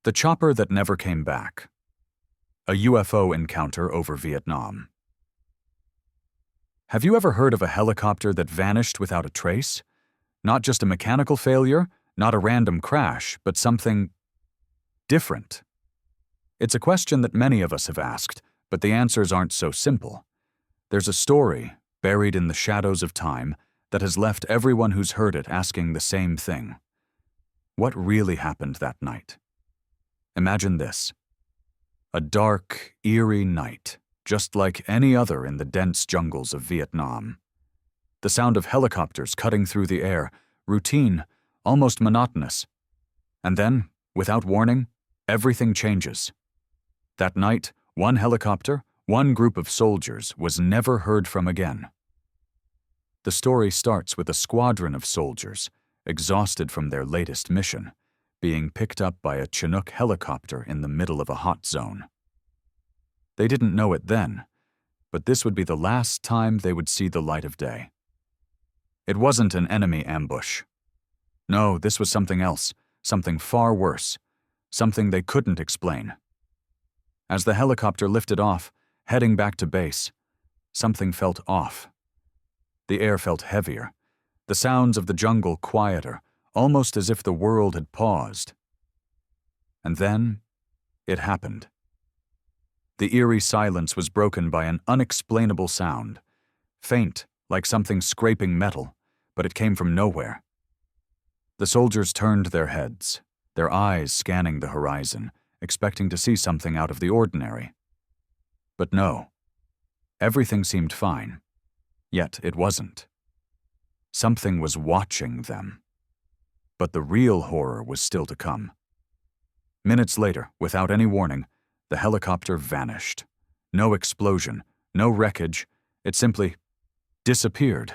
The chopper that never came back. A UFO encounter over Vietnam. Have you ever heard of a helicopter that vanished without a trace? Not just a mechanical failure, not a random crash, but something different. It's a question that many of us have asked, but the answers aren't so simple. There's a story, buried in the shadows of time, that has left everyone who's heard it asking the same thing. What really happened that night? Imagine this. A dark, eerie night, just like any other in the dense jungles of Vietnam. The sound of helicopters cutting through the air, routine, almost monotonous. And then, without warning, everything changes. That night, one helicopter, one group of soldiers, was never heard from again. The story starts with a squadron of soldiers, exhausted from their latest mission, being picked up by a Chinook helicopter in the middle of a hot zone. They didn't know it then, but this would be the last time they would see the light of day. It wasn't an enemy ambush. No, this was something else, something far worse, something they couldn't explain. As the helicopter lifted off, heading back to base, something felt off. The air felt heavier, the sounds of the jungle quieter, almost as if the world had paused. And then, it happened. The eerie silence was broken by an unexplainable sound, faint, like something scraping metal, but it came from nowhere. The soldiers turned their heads, their eyes scanning the horizon, expecting to see something out of the ordinary. But no, everything seemed fine, yet it wasn't. Something was watching them. But the real horror was still to come. Minutes later, without any warning, the helicopter vanished. No explosion, no wreckage, it simply disappeared.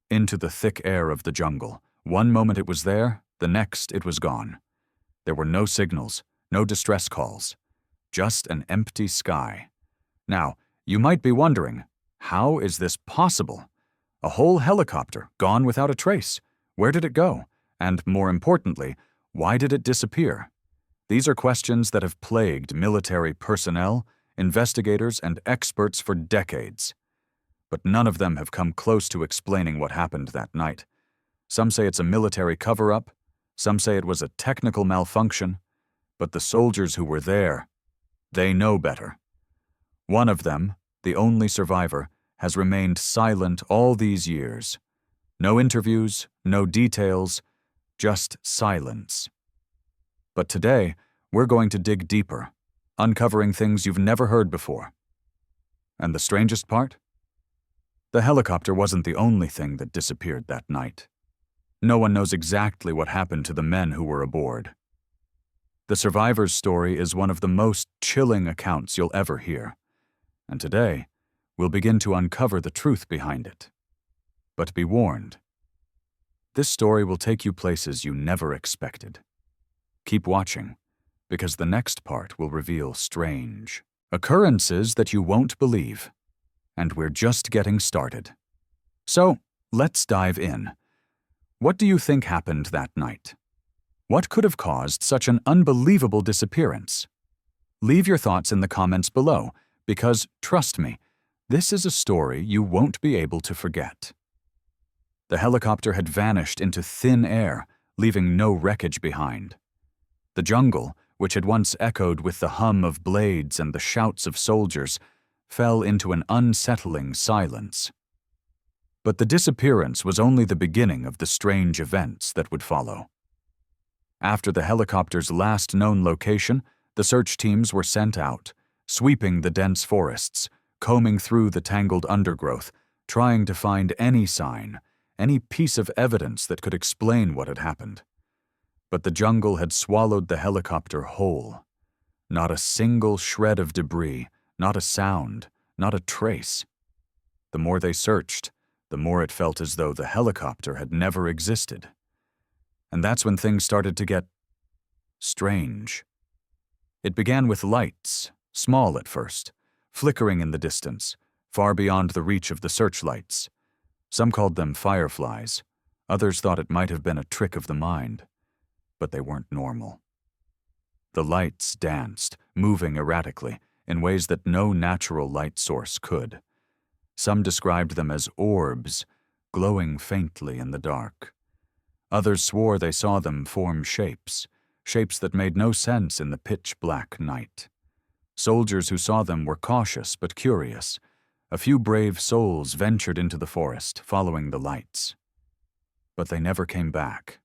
Into the thick air of the jungle. One moment it was there, the next it was gone. There were no signals, no distress calls, just an empty sky. Now, you might be wondering, how is this possible? A whole helicopter gone without a trace. Where did it go? And more importantly, why did it disappear? These are questions that have plagued military personnel, investigators, and experts for decades. But none of them have come close to explaining what happened that night. Some say it's a military cover-up, some say it was a technical malfunction, but the soldiers who were there, they know better. One of them, the only survivor, has remained silent all these years. No interviews, no details, just silence. But today, we're going to dig deeper, uncovering things you've never heard before. And the strangest part? The helicopter wasn't the only thing that disappeared that night. No one knows exactly what happened to the men who were aboard. The survivor's story is one of the most chilling accounts you'll ever hear. And today, we'll begin to uncover the truth behind it. But be warned. This story will take you places you never expected. Keep watching, because the next part will reveal strange occurrences that you won't believe. And we're just getting started. So, let's dive in. What do you think happened that night? What could have caused such an unbelievable disappearance? Leave your thoughts in the comments below, because, trust me, this is a story you won't be able to forget. The helicopter had vanished into thin air, leaving no wreckage behind. The jungle, which had once echoed with the hum of blades and the shouts of soldiers, fell into an unsettling silence. But the disappearance was only the beginning of the strange events that would follow. After the helicopter's last known location, the search teams were sent out, sweeping the dense forests, combing through the tangled undergrowth, trying to find any sign, any piece of evidence that could explain what had happened. But the jungle had swallowed the helicopter whole. Not a single shred of debris, not a sound, not a trace. The more they searched, the more it felt as though the helicopter had never existed. And that's when things started to get strange. It began with lights, small at first, flickering in the distance, far beyond the reach of the searchlights. Some called them fireflies. Others thought it might have been a trick of the mind. But they weren't normal. The lights danced, moving erratically, in ways that no natural light source could. Some described them as orbs, glowing faintly in the dark. Others swore they saw them form shapes that made no sense in the pitch-black night. Soldiers who saw them were cautious but curious. A few brave souls ventured into the forest, following the lights. But they never came back.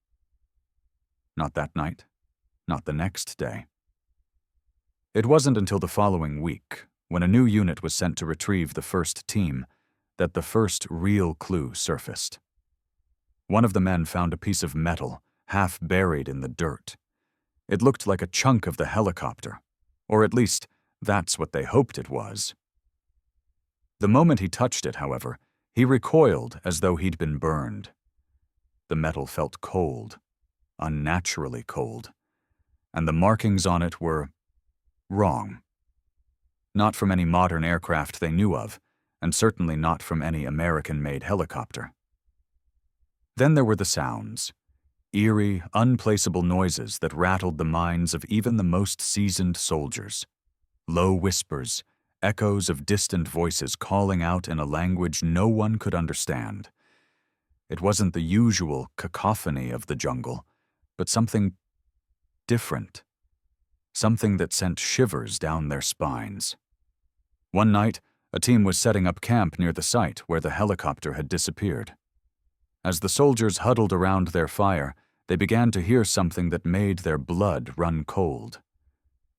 Not that night, not the next day. It wasn't until the following week, when a new unit was sent to retrieve the first team, that the first real clue surfaced. One of the men found a piece of metal, half buried in the dirt. It looked like a chunk of the helicopter, or at least that's what they hoped it was. The moment he touched it, however, he recoiled as though he'd been burned. The metal felt cold, unnaturally cold, and the markings on it were wrong. Not from any modern aircraft they knew of, and certainly not from any American-made helicopter. Then there were the sounds. Eerie, unplaceable noises that rattled the minds of even the most seasoned soldiers. Low whispers, echoes of distant voices calling out in a language no one could understand. It wasn't the usual cacophony of the jungle, but something different. Something that sent shivers down their spines. One night, a team was setting up camp near the site where the helicopter had disappeared. As the soldiers huddled around their fire, they began to hear something that made their blood run cold.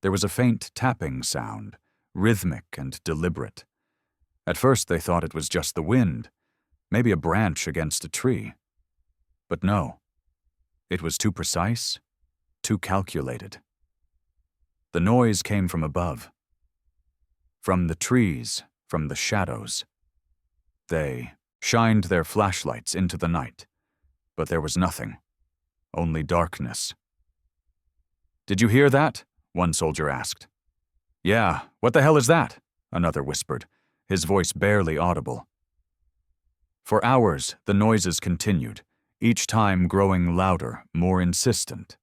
There was a faint tapping sound, rhythmic and deliberate. At first they thought it was just the wind, maybe a branch against a tree. But no, it was too precise, too calculated. The noise came from above. From the trees, from the shadows. They shined their flashlights into the night, but there was nothing, only darkness. "Did you hear that?" one soldier asked. "Yeah, what the hell is that?" another whispered, his voice barely audible. For hours, the noises continued, each time growing louder, more insistent.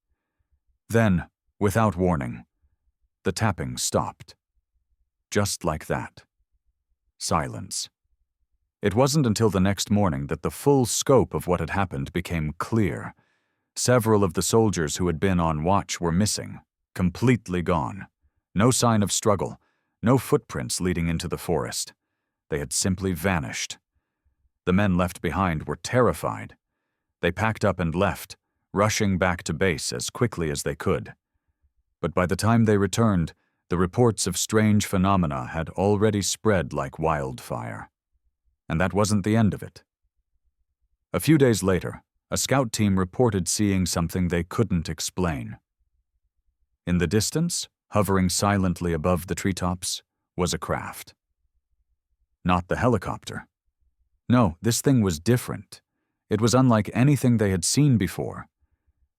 Then, without warning, the tapping stopped. Just like that. Silence. It wasn't until the next morning that the full scope of what had happened became clear. Several of the soldiers who had been on watch were missing, completely gone. No sign of struggle, no footprints leading into the forest. They had simply vanished. The men left behind were terrified. They packed up and left, rushing back to base as quickly as they could. But by the time they returned, the reports of strange phenomena had already spread like wildfire. And that wasn't the end of it. A few days later, a scout team reported seeing something they couldn't explain. In the distance, hovering silently above the treetops, was a craft. Not the helicopter. No, this thing was different. It was unlike anything they had seen before.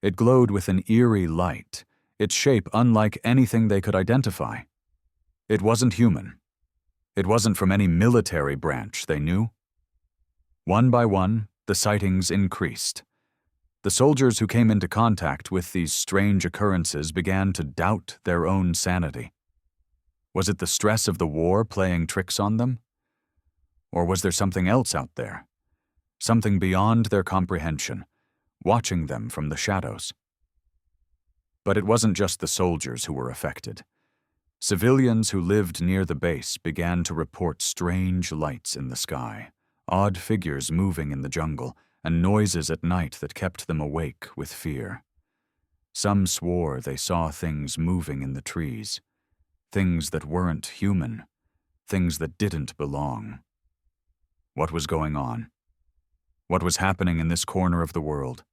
It glowed with an eerie light, its shape unlike anything they could identify. It wasn't human. It wasn't from any military branch they knew. One by one, the sightings increased. The soldiers who came into contact with these strange occurrences began to doubt their own sanity. Was it the stress of the war playing tricks on them? Or was there something else out there? Something beyond their comprehension, watching them from the shadows? But it wasn't just the soldiers who were affected. Civilians who lived near the base began to report strange lights in the sky, odd figures moving in the jungle, and noises at night that kept them awake with fear. Some swore they saw things moving in the trees, things that weren't human, things that didn't belong. What was going on? What was happening in this corner of the world?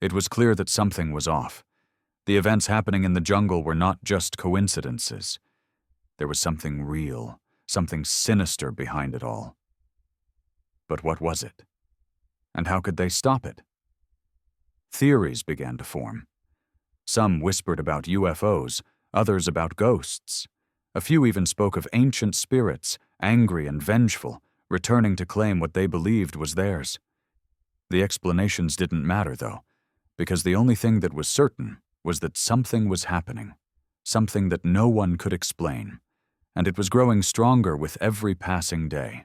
It was clear that something was off. The events happening in the jungle were not just coincidences. There was something real, something sinister behind it all. But what was it? And how could they stop it? Theories began to form. Some whispered about UFOs, others about ghosts. A few even spoke of ancient spirits, angry and vengeful, returning to claim what they believed was theirs. The explanations didn't matter, though, because the only thing that was certain was that something was happening, something that no one could explain, and it was growing stronger with every passing day.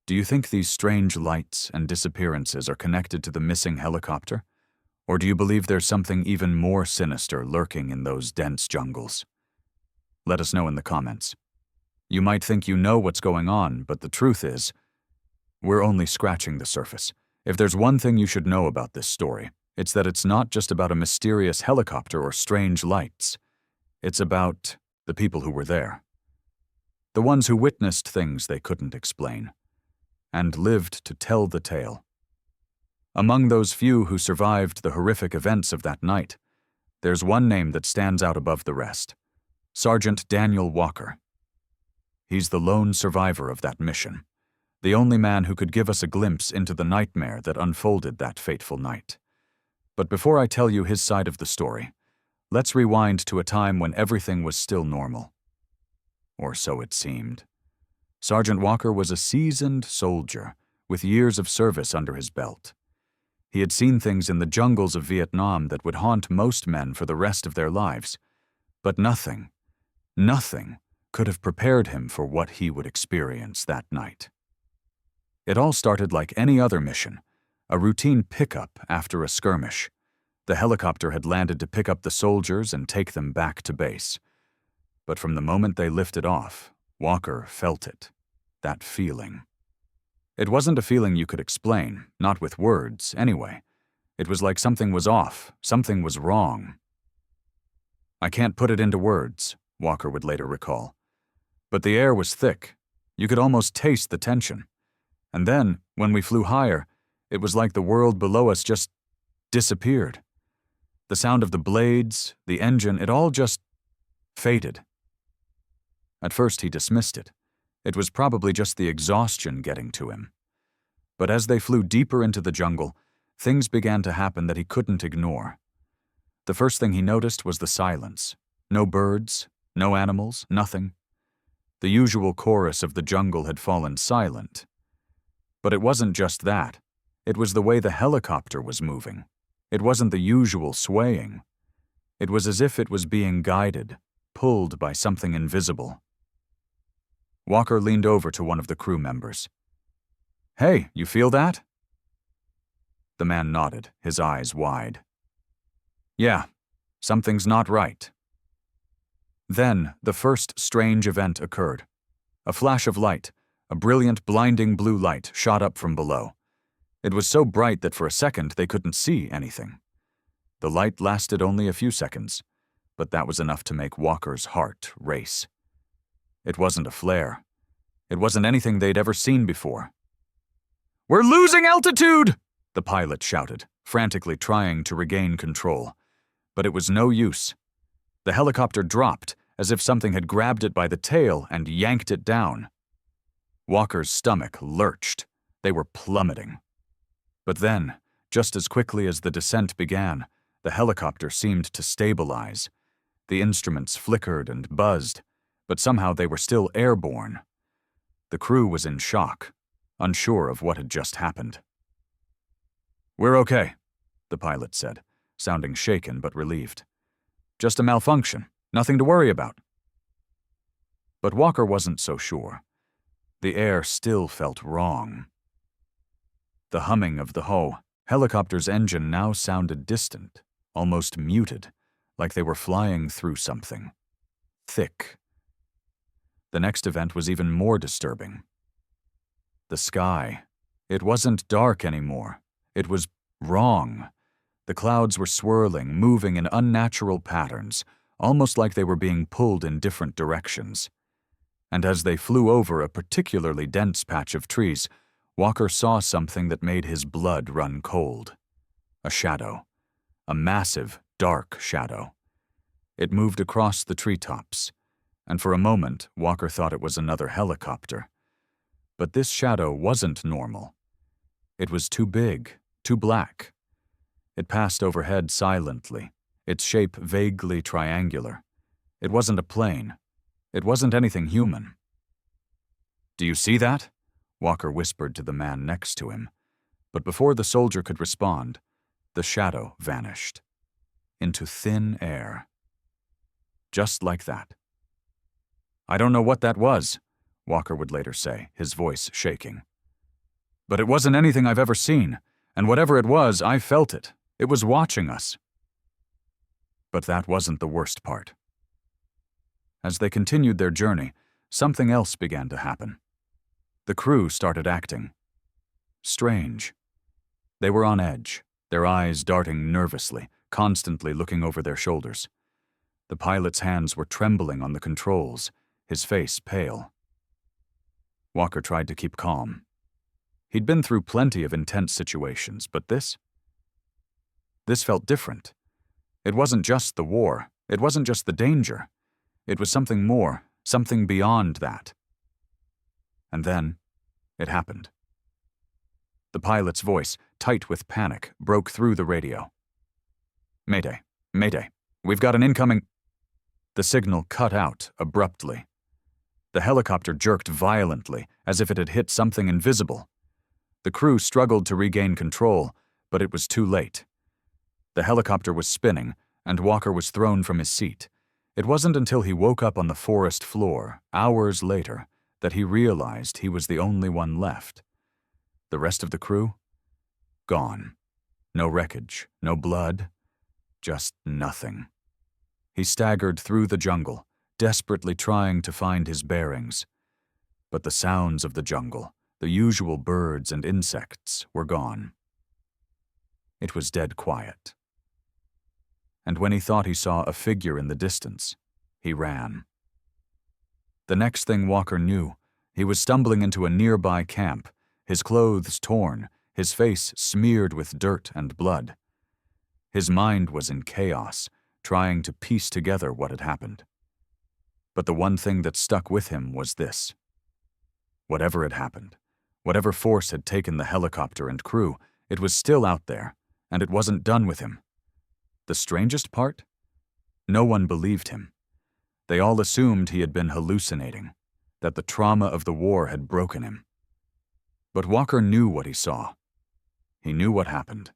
Do you think these strange lights and disappearances are connected to the missing helicopter? Or do you believe there's something even more sinister lurking in those dense jungles? Let us know in the comments. You might think you know what's going on, but the truth is, we're only scratching the surface. If there's one thing you should know about this story, it's that it's not just about a mysterious helicopter or strange lights. It's about the people who were there. The ones who witnessed things they couldn't explain, and lived to tell the tale. Among those few who survived the horrific events of that night, there's one name that stands out above the rest: Sergeant Daniel Walker. He's the lone survivor of that mission, the only man who could give us a glimpse into the nightmare that unfolded that fateful night. But before I tell you his side of the story, let's rewind to a time when everything was still normal. Or so it seemed. Sergeant Walker was a seasoned soldier with years of service under his belt. He had seen things in the jungles of Vietnam that would haunt most men for the rest of their lives. But nothing could have prepared him for what he would experience that night. It all started like any other mission, a routine pickup after a skirmish. The helicopter had landed to pick up the soldiers and take them back to base. But from the moment they lifted off, Walker felt it, that feeling. It wasn't a feeling you could explain, not with words, anyway. It was like something was off, something was wrong. "I can't put it into words," Walker would later recall. But the air was thick. You could almost taste the tension. And then, when we flew higher, it was like the world below us just disappeared. The sound of the blades, the engine, it all just faded. At first he dismissed it. It was probably just the exhaustion getting to him. But as they flew deeper into the jungle, things began to happen that he couldn't ignore. The first thing he noticed was the silence. No birds, no animals, nothing. The usual chorus of the jungle had fallen silent. But it wasn't just that. It was the way the helicopter was moving. It wasn't the usual swaying. It was as if it was being guided, pulled by something invisible. Walker leaned over to one of the crew members. "Hey, you feel that?" The man nodded, his eyes wide. "Yeah, something's not right." Then, the first strange event occurred. A flash of light, a brilliant, blinding blue light, shot up from below. It was so bright that for a second they couldn't see anything. The light lasted only a few seconds, but that was enough to make Walker's heart race. It wasn't a flare. It wasn't anything they'd ever seen before. "We're losing altitude!" the pilot shouted, frantically trying to regain control. But it was no use. The helicopter dropped, as if something had grabbed it by the tail and yanked it down. Walker's stomach lurched. They were plummeting. But then, just as quickly as the descent began, the helicopter seemed to stabilize. The instruments flickered and buzzed, but somehow they were still airborne. The crew was in shock, unsure of what had just happened. "We're okay," the pilot said, sounding shaken but relieved. "Just a malfunction, nothing to worry about." But Walker wasn't so sure. The air still felt wrong. The humming of the helicopter's engine now sounded distant, almost muted, like they were flying through something thick. The next event was even more disturbing. The sky. It wasn't dark anymore. It was wrong. The clouds were swirling, moving in unnatural patterns, almost like they were being pulled in different directions. And as they flew over a particularly dense patch of trees, Walker saw something that made his blood run cold. A shadow. A massive, dark shadow. It moved across the treetops, and for a moment Walker thought it was another helicopter. But this shadow wasn't normal. It was too big, too black. It passed overhead silently, its shape vaguely triangular. It wasn't a plane. It wasn't anything human. "Do you see that?" Walker whispered to the man next to him. But before the soldier could respond, the shadow vanished into thin air. just like that. "I don't know what that was," Walker would later say, his voice shaking. "But it wasn't anything I've ever seen, and whatever it was, I felt it. It was watching us." But that wasn't the worst part. As they continued their journey, something else began to happen. The crew started acting strange. They were on edge, their eyes darting nervously, constantly looking over their shoulders. The pilot's hands were trembling on the controls, his face pale. Walker tried to keep calm. He'd been through plenty of intense situations, but this felt different. It wasn't just the war. It wasn't just the danger. It was something more, something beyond that. And then, it happened. The pilot's voice, tight with panic, broke through the radio. "Mayday, mayday, we've got an incoming—" The signal cut out abruptly. The helicopter jerked violently, as if it had hit something invisible. The crew struggled to regain control, but it was too late. The helicopter was spinning, and Walker was thrown from his seat. It wasn't until he woke up on the forest floor, hours later, that he realized he was the only one left. The rest of the crew? Gone. No wreckage, no blood, just nothing. He staggered through the jungle, desperately trying to find his bearings. But the sounds of the jungle, the usual birds and insects, were gone. It was dead quiet. And when he thought he saw a figure in the distance, he ran. The next thing Walker knew, he was stumbling into a nearby camp, his clothes torn, his face smeared with dirt and blood. His mind was in chaos, trying to piece together what had happened. But the one thing that stuck with him was this. Whatever had happened, whatever force had taken the helicopter and crew, it was still out there, and it wasn't done with him. The strangest part? No one believed him. They all assumed he had been hallucinating, that the trauma of the war had broken him. But Walker knew what he saw. He knew what happened.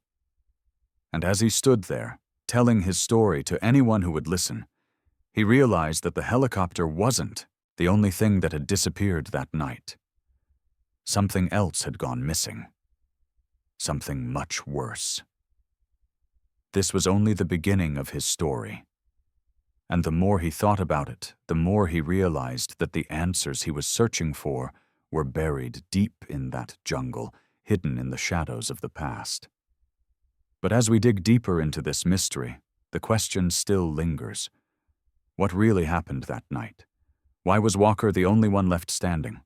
And as he stood there, telling his story to anyone who would listen, he realized that the helicopter wasn't the only thing that had disappeared that night. Something else had gone missing. Something much worse. This was only the beginning of his story. And the more he thought about it, the more he realized that the answers he was searching for were buried deep in that jungle, hidden in the shadows of the past. But as we dig deeper into this mystery, the question still lingers. What really happened that night? Why was Walker the only one left standing?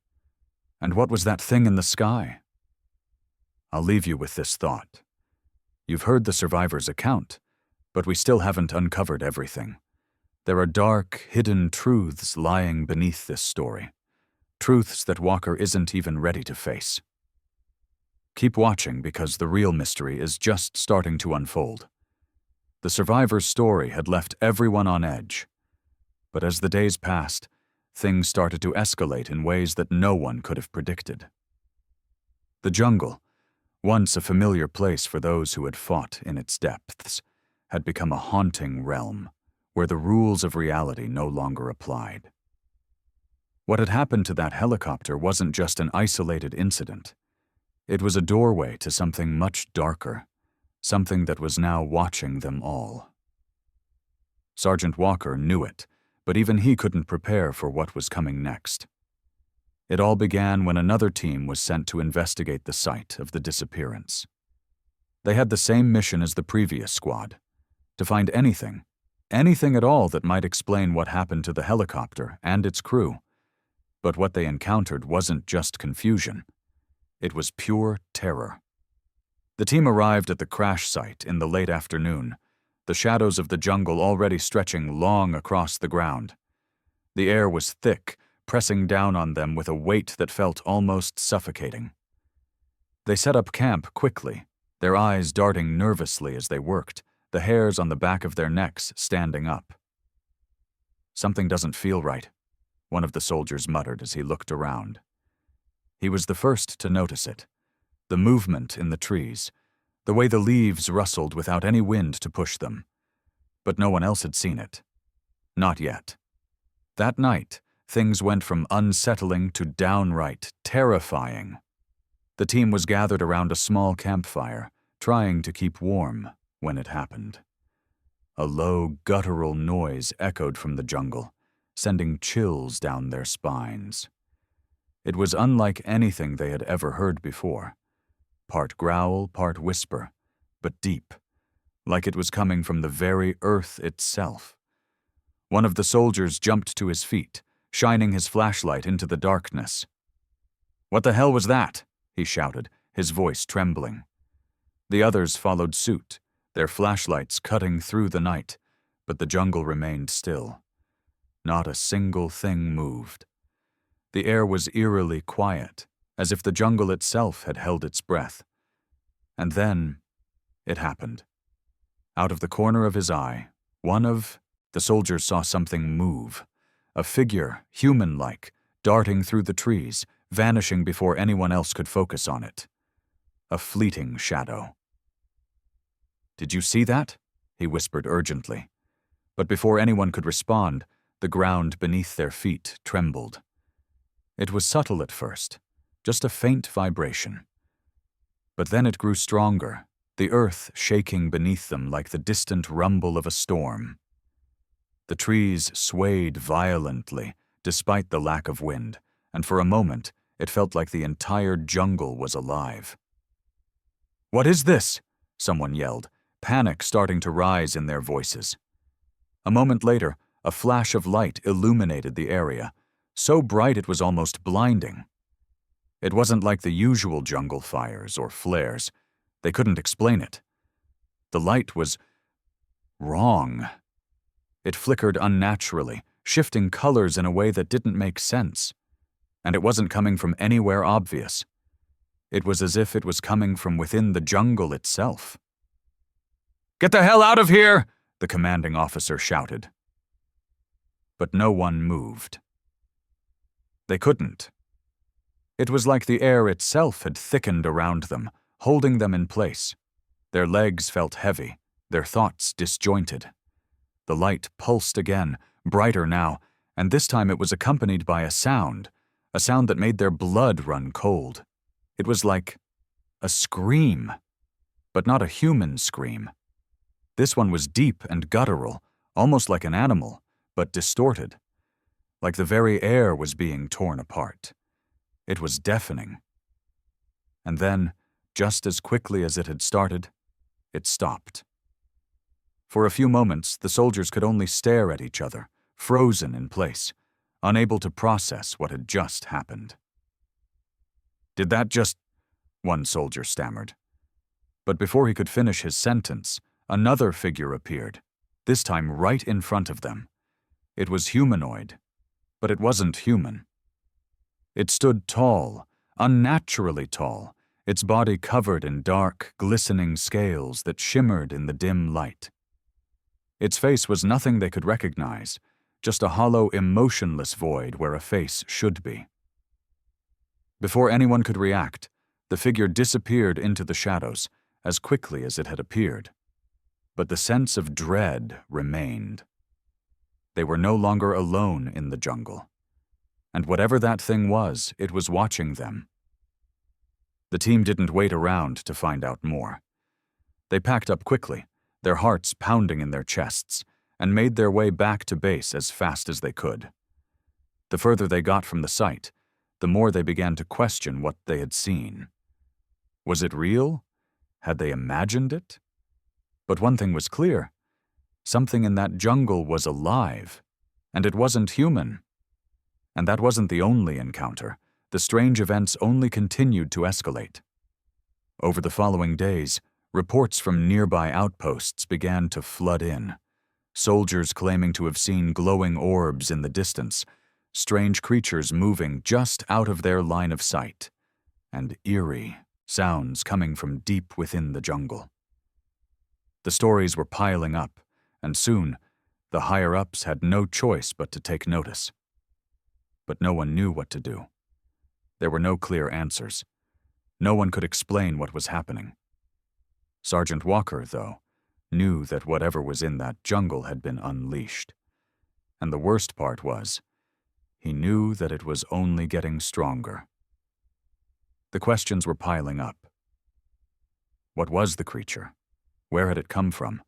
And what was that thing in the sky? I'll leave you with this thought. You've heard the survivor's account, but we still haven't uncovered everything. There are dark, hidden truths lying beneath this story. Truths that Walker isn't even ready to face. Keep watching because the real mystery is just starting to unfold. The survivor's story had left everyone on edge. But as the days passed, things started to escalate in ways that no one could have predicted. The jungle, once a familiar place for those who had fought in its depths, had become a haunting realm where the rules of reality no longer applied. What had happened to that helicopter wasn't just an isolated incident. It was a doorway to something much darker, something that was now watching them all. Sergeant Walker knew it, but even he couldn't prepare for what was coming next. It all began when another team was sent to investigate the site of the disappearance. They had the same mission as the previous squad, to find anything at all that might explain what happened to the helicopter and its crew. But what they encountered wasn't just confusion. It was pure terror. The team arrived at the crash site in the late afternoon, the shadows of the jungle already stretching long across the ground. The air was thick, pressing down on them with a weight that felt almost suffocating. They set up camp quickly, their eyes darting nervously as they worked, the hairs on the back of their necks standing up. "Something doesn't feel right," one of the soldiers muttered as he looked around. He was the first to notice it. The movement in the trees, the way the leaves rustled without any wind to push them. But no one else had seen it. Not yet. That night, things went from unsettling to downright terrifying. The team was gathered around a small campfire, trying to keep warm when it happened. A low, guttural noise echoed from the jungle, sending chills down their spines. It was unlike anything they had ever heard before. Part growl, part whisper, but deep, like it was coming from the very earth itself. One of the soldiers jumped to his feet, shining his flashlight into the darkness. "What the hell was that?" he shouted, his voice trembling. The others followed suit, their flashlights cutting through the night, but the jungle remained still. Not a single thing moved. The air was eerily quiet, as if the jungle itself had held its breath. And then, it happened. Out of the corner of his eye, the soldiers saw something move. A figure, human-like, darting through the trees, vanishing before anyone else could focus on it. A fleeting shadow. "Did you see that?" he whispered urgently. But before anyone could respond, the ground beneath their feet trembled. It was subtle at first, just a faint vibration. But then it grew stronger, the earth shaking beneath them like the distant rumble of a storm. The trees swayed violently, despite the lack of wind, and for a moment, it felt like the entire jungle was alive. "What is this?" someone yelled, panic starting to rise in their voices. A moment later, a flash of light illuminated the area, so bright it was almost blinding. It wasn't like the usual jungle fires or flares. They couldn't explain it. The light was wrong. It flickered unnaturally, shifting colors in a way that didn't make sense. And it wasn't coming from anywhere obvious. It was as if it was coming from within the jungle itself. "Get the hell out of here!" the commanding officer shouted. But no one moved. They couldn't. It was like the air itself had thickened around them, holding them in place. Their legs felt heavy, their thoughts disjointed. The light pulsed again, brighter now, and this time it was accompanied by a sound that made their blood run cold. It was like a scream, but not a human scream. This one was deep and guttural, almost like an animal, but distorted. Like the very air was being torn apart. It was deafening. And then, just as quickly as it had started, it stopped. For a few moments, the soldiers could only stare at each other, frozen in place, unable to process what had just happened. "Did that just—" one soldier stammered. But before he could finish his sentence, another figure appeared, this time right in front of them. It was humanoid, but it wasn't human. It stood tall, unnaturally tall, its body covered in dark, glistening scales that shimmered in the dim light. Its face was nothing they could recognize, just a hollow, emotionless void where a face should be. Before anyone could react, the figure disappeared into the shadows as quickly as it had appeared. But the sense of dread remained. They were no longer alone in the jungle. And whatever that thing was, it was watching them. The team didn't wait around to find out more. They packed up quickly, their hearts pounding in their chests, and made their way back to base as fast as they could. The further they got from the site, the more they began to question what they had seen. Was it real? Had they imagined it? But one thing was clear. Something in that jungle was alive, and it wasn't human. And that wasn't the only encounter. The strange events only continued to escalate. Over the following days, reports from nearby outposts began to flood in. Soldiers claiming to have seen glowing orbs in the distance, strange creatures moving just out of their line of sight, and eerie sounds coming from deep within the jungle. The stories were piling up, and soon, the higher-ups had no choice but to take notice. But no one knew what to do. There were no clear answers. No one could explain what was happening. Sergeant Walker, though, knew that whatever was in that jungle had been unleashed. And the worst part was, he knew that it was only getting stronger. The questions were piling up. What was the creature? Where had it come from?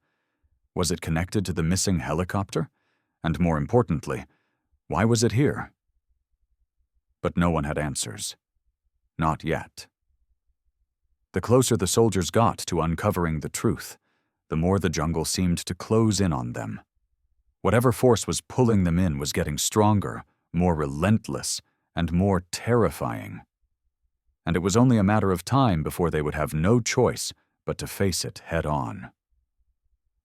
Was it connected to the missing helicopter? And more importantly, why was it here? But no one had answers. Not yet. The closer the soldiers got to uncovering the truth, the more the jungle seemed to close in on them. Whatever force was pulling them in was getting stronger, more relentless, and more terrifying. And it was only a matter of time before they would have no choice but to face it head on.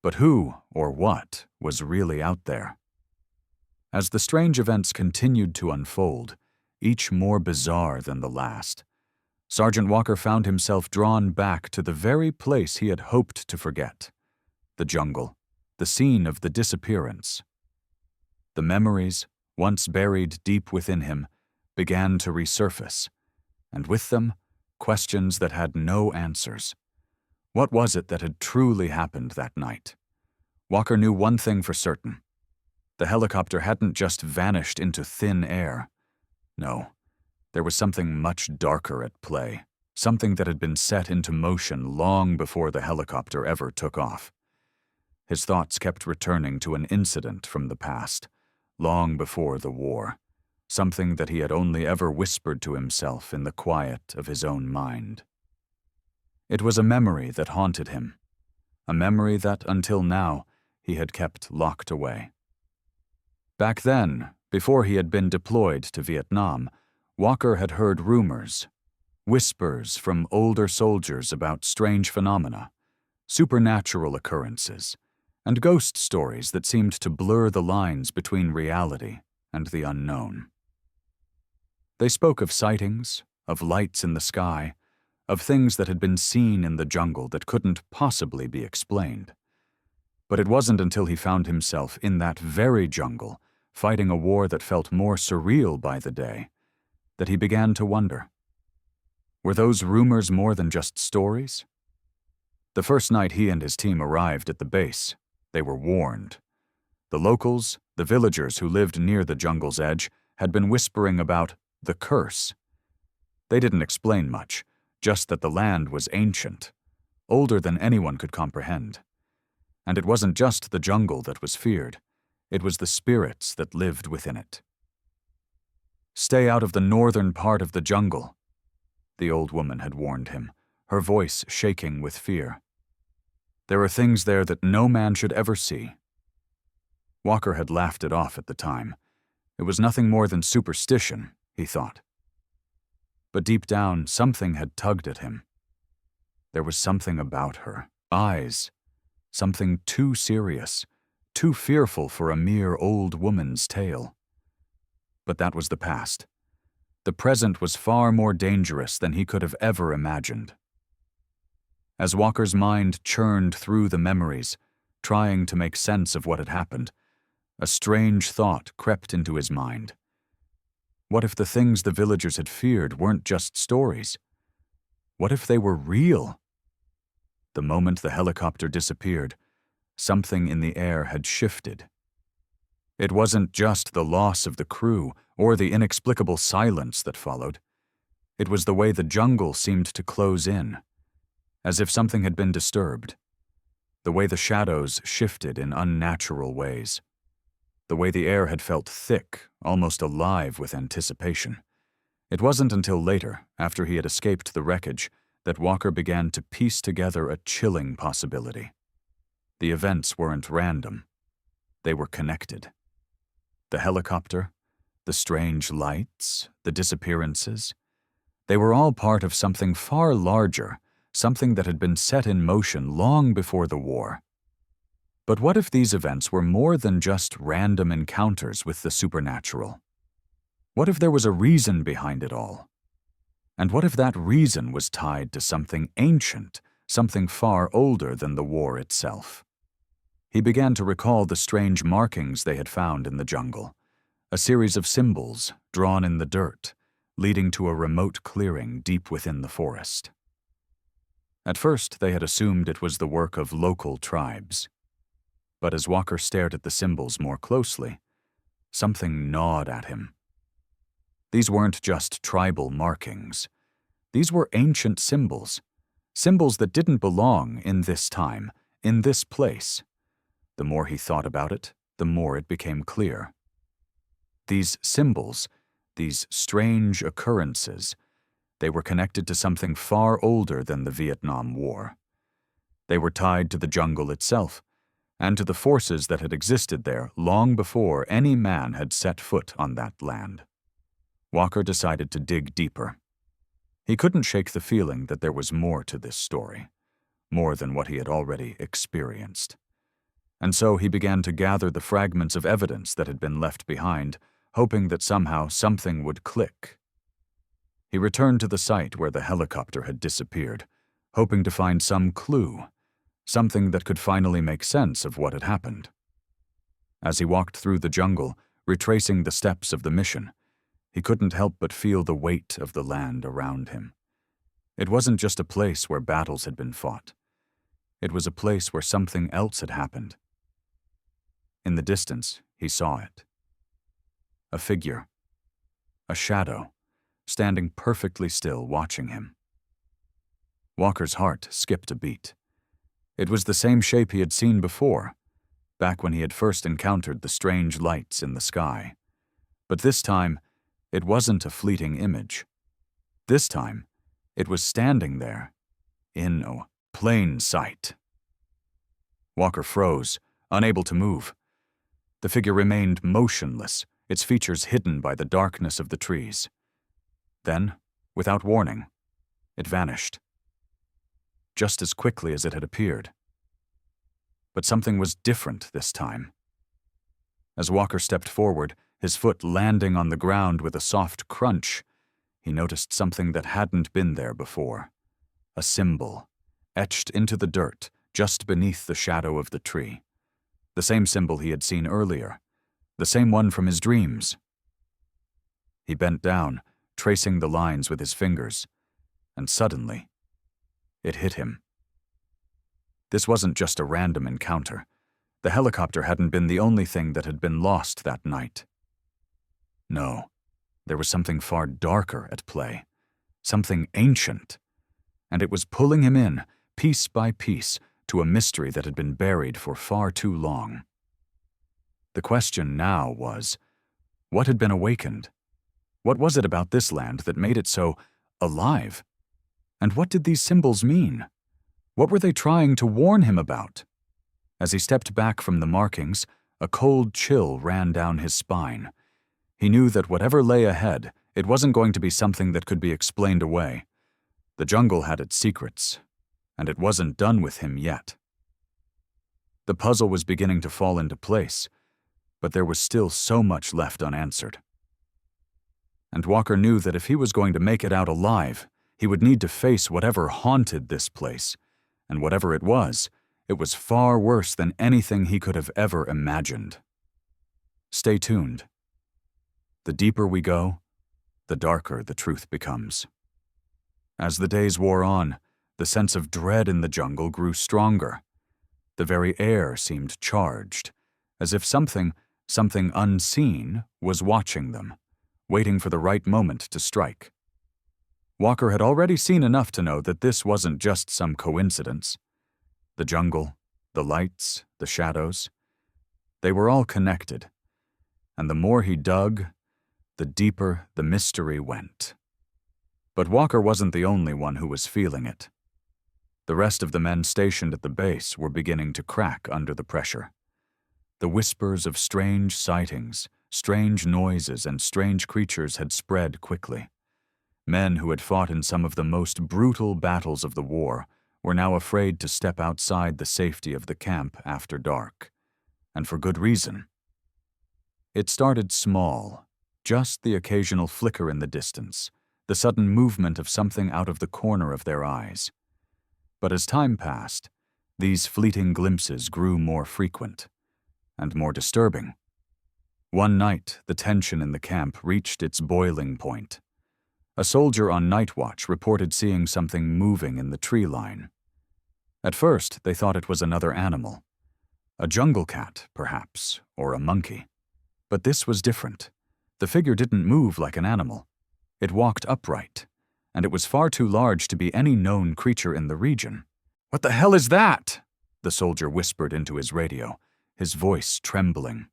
But who or what was really out there? As the strange events continued to unfold, each more bizarre than the last, Sergeant Walker found himself drawn back to the very place he had hoped to forget, the jungle, the scene of the disappearance. The memories, once buried deep within him, began to resurface, and with them, questions that had no answers. What was it that had truly happened that night? Walker knew one thing for certain. The helicopter hadn't just vanished into thin air. No, there was something much darker at play, something that had been set into motion long before the helicopter ever took off. His thoughts kept returning to an incident from the past, long before the war, something that he had only ever whispered to himself in the quiet of his own mind. It was a memory that haunted him, a memory that, until now, he had kept locked away. Back then, before he had been deployed to Vietnam, Walker had heard rumors, whispers from older soldiers about strange phenomena, supernatural occurrences, and ghost stories that seemed to blur the lines between reality and the unknown. They spoke of sightings, of lights in the sky, of things that had been seen in the jungle that couldn't possibly be explained. But it wasn't until he found himself in that very jungle, fighting a war that felt more surreal by the day, that he began to wonder. Were those rumors more than just stories? The first night he and his team arrived at the base, they were warned. The locals, the villagers who lived near the jungle's edge, had been whispering about the curse. They didn't explain much, just that the land was ancient, older than anyone could comprehend. And it wasn't just the jungle that was feared, it was the spirits that lived within it. "Stay out of the northern part of the jungle," the old woman had warned him, her voice shaking with fear. "There are things there that no man should ever see." Walker had laughed it off at the time. It was nothing more than superstition, he thought. But deep down, something had tugged at him. There was something about her eyes, something too serious, too fearful for a mere old woman's tale. But that was the past. The present was far more dangerous than he could have ever imagined. As Walker's mind churned through the memories, trying to make sense of what had happened, a strange thought crept into his mind. What if the things the villagers had feared weren't just stories? What if they were real? The moment the helicopter disappeared, something in the air had shifted. It wasn't just the loss of the crew or the inexplicable silence that followed. It was the way the jungle seemed to close in, as if something had been disturbed. The way the shadows shifted in unnatural ways. The way the air had felt thick, almost alive with anticipation. It wasn't until later, after he had escaped the wreckage, that Walker began to piece together a chilling possibility. The events weren't random. They were connected. The helicopter, the strange lights, the disappearances. They were all part of something far larger, something that had been set in motion long before the war. But what if these events were more than just random encounters with the supernatural? What if there was a reason behind it all? And what if that reason was tied to something ancient, something far older than the war itself? He began to recall the strange markings they had found in the jungle, a series of symbols drawn in the dirt, leading to a remote clearing deep within the forest. At first, they had assumed it was the work of local tribes. But as Walker stared at the symbols more closely, Something gnawed at him. These weren't just tribal markings. These were ancient symbols. Symbols that didn't belong in this time, in this place. The more he thought about it, the more it became clear. These symbols, these strange occurrences, they were connected to something far older than the Vietnam War. They were tied to the jungle itself, and to the forces that had existed there long before any man had set foot on that land. Walker decided to dig deeper. He couldn't shake the feeling that there was more to this story, more than what he had already experienced. And so he began to gather the fragments of evidence that had been left behind, hoping that somehow something would click. He returned to the site where the helicopter had disappeared, hoping to find some clue, something that could finally make sense of what had happened. As he walked through the jungle, retracing the steps of the mission, he couldn't help but feel the weight of the land around him. It wasn't just a place where battles had been fought. It was a place where something else had happened. In the distance, he saw it. A figure, a shadow, standing perfectly still watching him. Walker's heart skipped a beat. It was the same shape he had seen before, back when he had first encountered the strange lights in the sky. But this time, it wasn't a fleeting image. This time, it was standing there, in plain sight. Walker froze, unable to move. The figure remained motionless, its features hidden by the darkness of the trees. Then, without warning, it vanished. Just as quickly as it had appeared. But something was different this time. As Walker stepped forward, his foot landing on the ground with a soft crunch, he noticed something that hadn't been there before. A symbol, etched into the dirt just beneath the shadow of the tree. The same symbol he had seen earlier, the same one from his dreams. He bent down, tracing the lines with his fingers, and suddenly, it hit him. This wasn't just a random encounter. The helicopter hadn't been the only thing that had been lost that night. No, there was something far darker at play, something ancient, and it was pulling him in, piece by piece, to a mystery that had been buried for far too long. The question now was, what had been awakened? What was it about this land that made it so alive? And what did these symbols mean? What were they trying to warn him about? As he stepped back from the markings, a cold chill ran down his spine. He knew that whatever lay ahead, it wasn't going to be something that could be explained away. The jungle had its secrets, and it wasn't done with him yet. The puzzle was beginning to fall into place, but there was still so much left unanswered. And Walker knew that if he was going to make it out alive, he would need to face whatever haunted this place, and whatever it was far worse than anything he could have ever imagined. Stay tuned. The deeper we go, the darker the truth becomes. As the days wore on, the sense of dread in the jungle grew stronger. The very air seemed charged, as if something unseen was watching them, waiting for the right moment to strike. Walker had already seen enough to know that this wasn't just some coincidence. The jungle, the lights, the shadows, they were all connected, and the more he dug, the deeper the mystery went. But Walker wasn't the only one who was feeling it. The rest of the men stationed at the base were beginning to crack under the pressure. The whispers of strange sightings, strange noises, and strange creatures had spread quickly. Men who had fought in some of the most brutal battles of the war were now afraid to step outside the safety of the camp after dark, and for good reason. It started small, just the occasional flicker in the distance, the sudden movement of something out of the corner of their eyes. But as time passed, these fleeting glimpses grew more frequent and more disturbing. One night, the tension in the camp reached its boiling point. A soldier on night watch reported seeing something moving in the tree line. At first, they thought it was another animal. A jungle cat, perhaps, or a monkey. But this was different. The figure didn't move like an animal. It walked upright, and it was far too large to be any known creature in the region. "What the hell is that?" the soldier whispered into his radio, his voice trembling.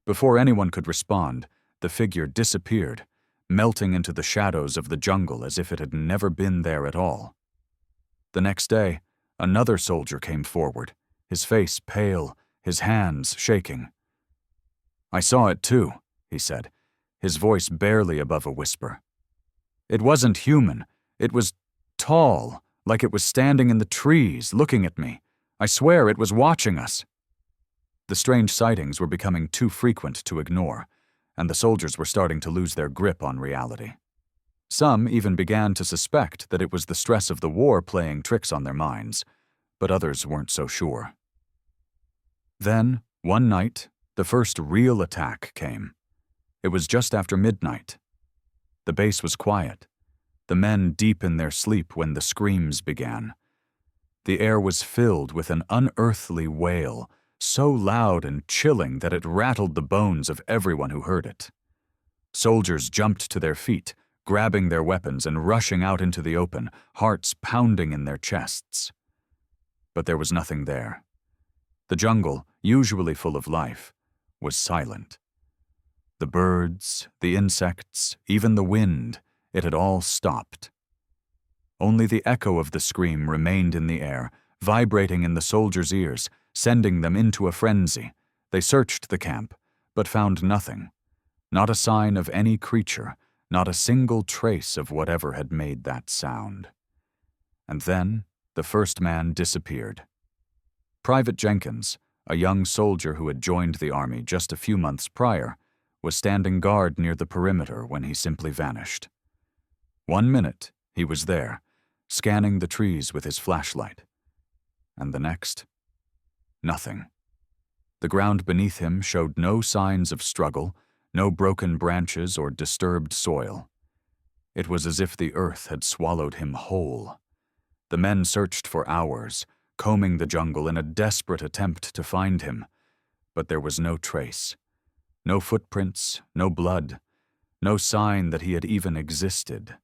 Before anyone could respond, the figure disappeared, melting into the shadows of the jungle as if it had never been there at all. The next day, another soldier came forward, his face pale, his hands shaking. "I saw it too," he said, his voice barely above a whisper. "It wasn't human. It was tall, like it was standing in the trees, looking at me. I swear it was watching us." The strange sightings were becoming too frequent to ignore, and the soldiers were starting to lose their grip on reality. Some even began to suspect that it was the stress of the war playing tricks on their minds, but others weren't so sure. Then, one night, the first real attack came. It was just after midnight. The base was quiet, the men deep in their sleep when the screams began. The air was filled with an unearthly wail, so loud and chilling that it rattled the bones of everyone who heard it. Soldiers jumped to their feet, grabbing their weapons and rushing out into the open, hearts pounding in their chests. But there was nothing there. The jungle, usually full of life, was silent. The birds, the insects, even the wind, it had all stopped. Only the echo of the scream remained in the air, vibrating in the soldiers' ears, sending them into a frenzy. They searched the camp, but found nothing. Not a sign of any creature, not a single trace of whatever had made that sound. And then, the first man disappeared. Private Jenkins, a young soldier who had joined the army just a few months prior, was standing guard near the perimeter when he simply vanished. 1 minute, he was there, scanning the trees with his flashlight. And the next, nothing. The ground beneath him showed no signs of struggle, no broken branches or disturbed soil. It was as if the earth had swallowed him whole. The men searched for hours, combing the jungle in a desperate attempt to find him, but there was no trace. No footprints, no blood, no sign that he had even existed.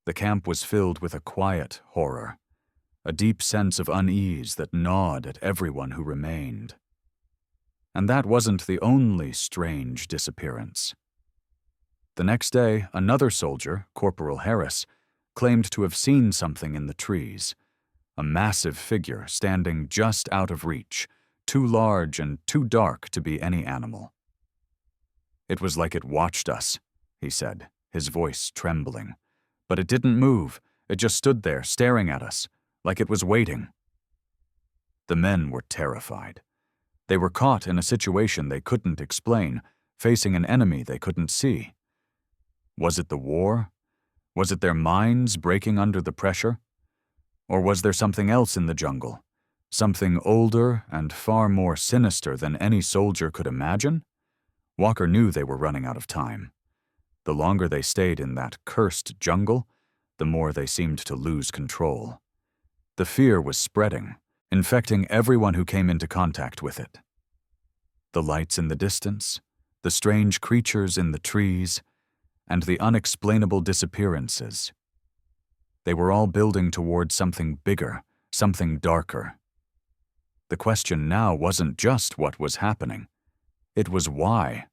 The camp was filled with a quiet horror, a deep sense of unease that gnawed at everyone who remained. And that wasn't the only strange disappearance. The next day, another soldier, Corporal Harris, claimed to have seen something in the trees, a massive figure standing just out of reach, too large and too dark to be any animal. "It was like it watched us," he said, his voice trembling. "But it didn't move. It just stood there, staring at us, like it was waiting." The men were terrified. They were caught in a situation they couldn't explain, facing an enemy they couldn't see. Was it the war? Was it their minds breaking under the pressure? Or was there something else in the jungle? Something older and far more sinister than any soldier could imagine? Walker knew they were running out of time. The longer they stayed in that cursed jungle, the more they seemed to lose control. The fear was spreading, infecting everyone who came into contact with it. The lights in the distance, the strange creatures in the trees, and the unexplainable disappearances. They were all building towards something bigger, something darker. The question now wasn't just what was happening. It was why.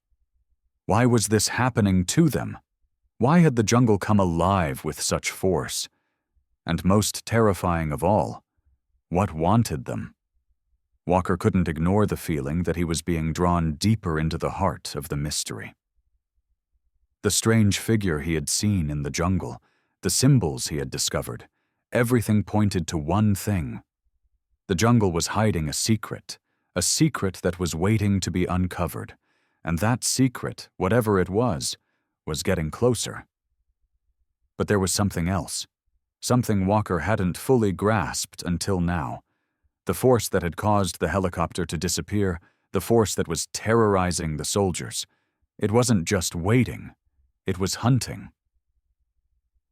Why was this happening to them? Why had the jungle come alive with such force? And most terrifying of all, what wanted them? Walker couldn't ignore the feeling that he was being drawn deeper into the heart of the mystery. The strange figure he had seen in the jungle, the symbols he had discovered, everything pointed to one thing. The jungle was hiding a secret that was waiting to be uncovered, and that secret, whatever it was getting closer. But there was something else, something Walker hadn't fully grasped until now. The force that had caused the helicopter to disappear, the force that was terrorizing the soldiers. It wasn't just waiting, it was hunting.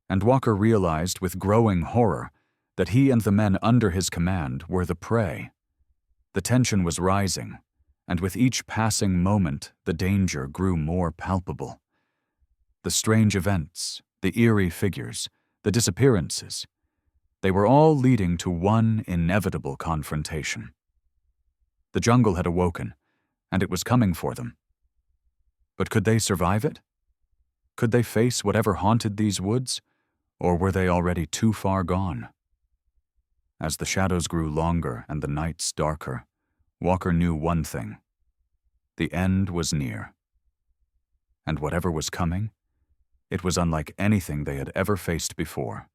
And Walker realized with growing horror that he and the men under his command were the prey. The tension was rising, and with each passing moment, the danger grew more palpable. The strange events, the eerie figures, the disappearances, they were all leading to one inevitable confrontation. The jungle had awoken, and it was coming for them. But could they survive it? Could they face whatever haunted these woods, or were they already too far gone? As the shadows grew longer and the nights darker, Walker knew one thing. The end was near. And whatever was coming, it was unlike anything they had ever faced before.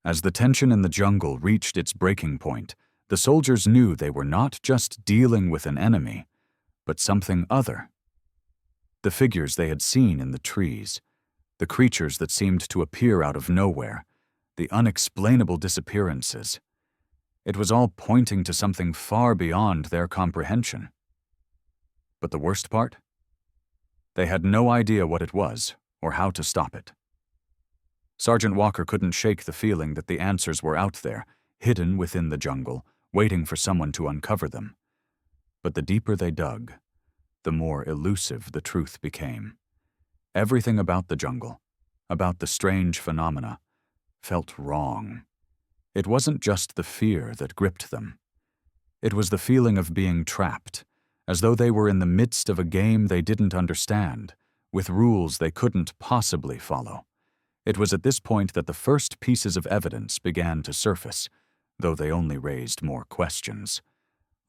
As the tension in the jungle reached its breaking point, the soldiers knew they were not just dealing with an enemy, but something other. The figures they had seen in the trees, the creatures that seemed to appear out of nowhere, the unexplainable disappearances. It was all pointing to something far beyond their comprehension. But the worst part? They had no idea what it was or how to stop it. Sergeant Walker couldn't shake the feeling that the answers were out there, hidden within the jungle, waiting for someone to uncover them. But the deeper they dug, the more elusive the truth became. Everything about the jungle, about the strange phenomena, felt wrong. It wasn't just the fear that gripped them. It was the feeling of being trapped, as though they were in the midst of a game they didn't understand, with rules they couldn't possibly follow. It was at this point that the first pieces of evidence began to surface, though they only raised more questions.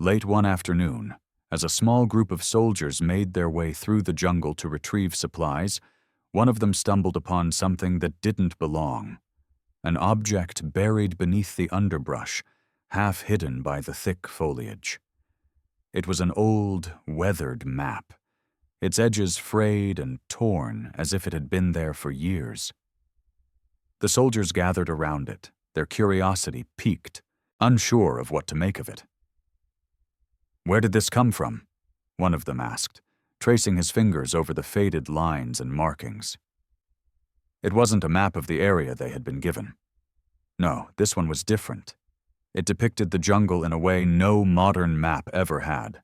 Late one afternoon, as a small group of soldiers made their way through the jungle to retrieve supplies, one of them stumbled upon something that didn't belong. An object buried beneath the underbrush, half hidden by the thick foliage. It was an old, weathered map, its edges frayed and torn as if it had been there for years. The soldiers gathered around it, their curiosity piqued, unsure of what to make of it. "Where did this come from?" one of them asked, tracing his fingers over the faded lines and markings. It wasn't a map of the area they had been given. No, this one was different. It depicted the jungle in a way no modern map ever had.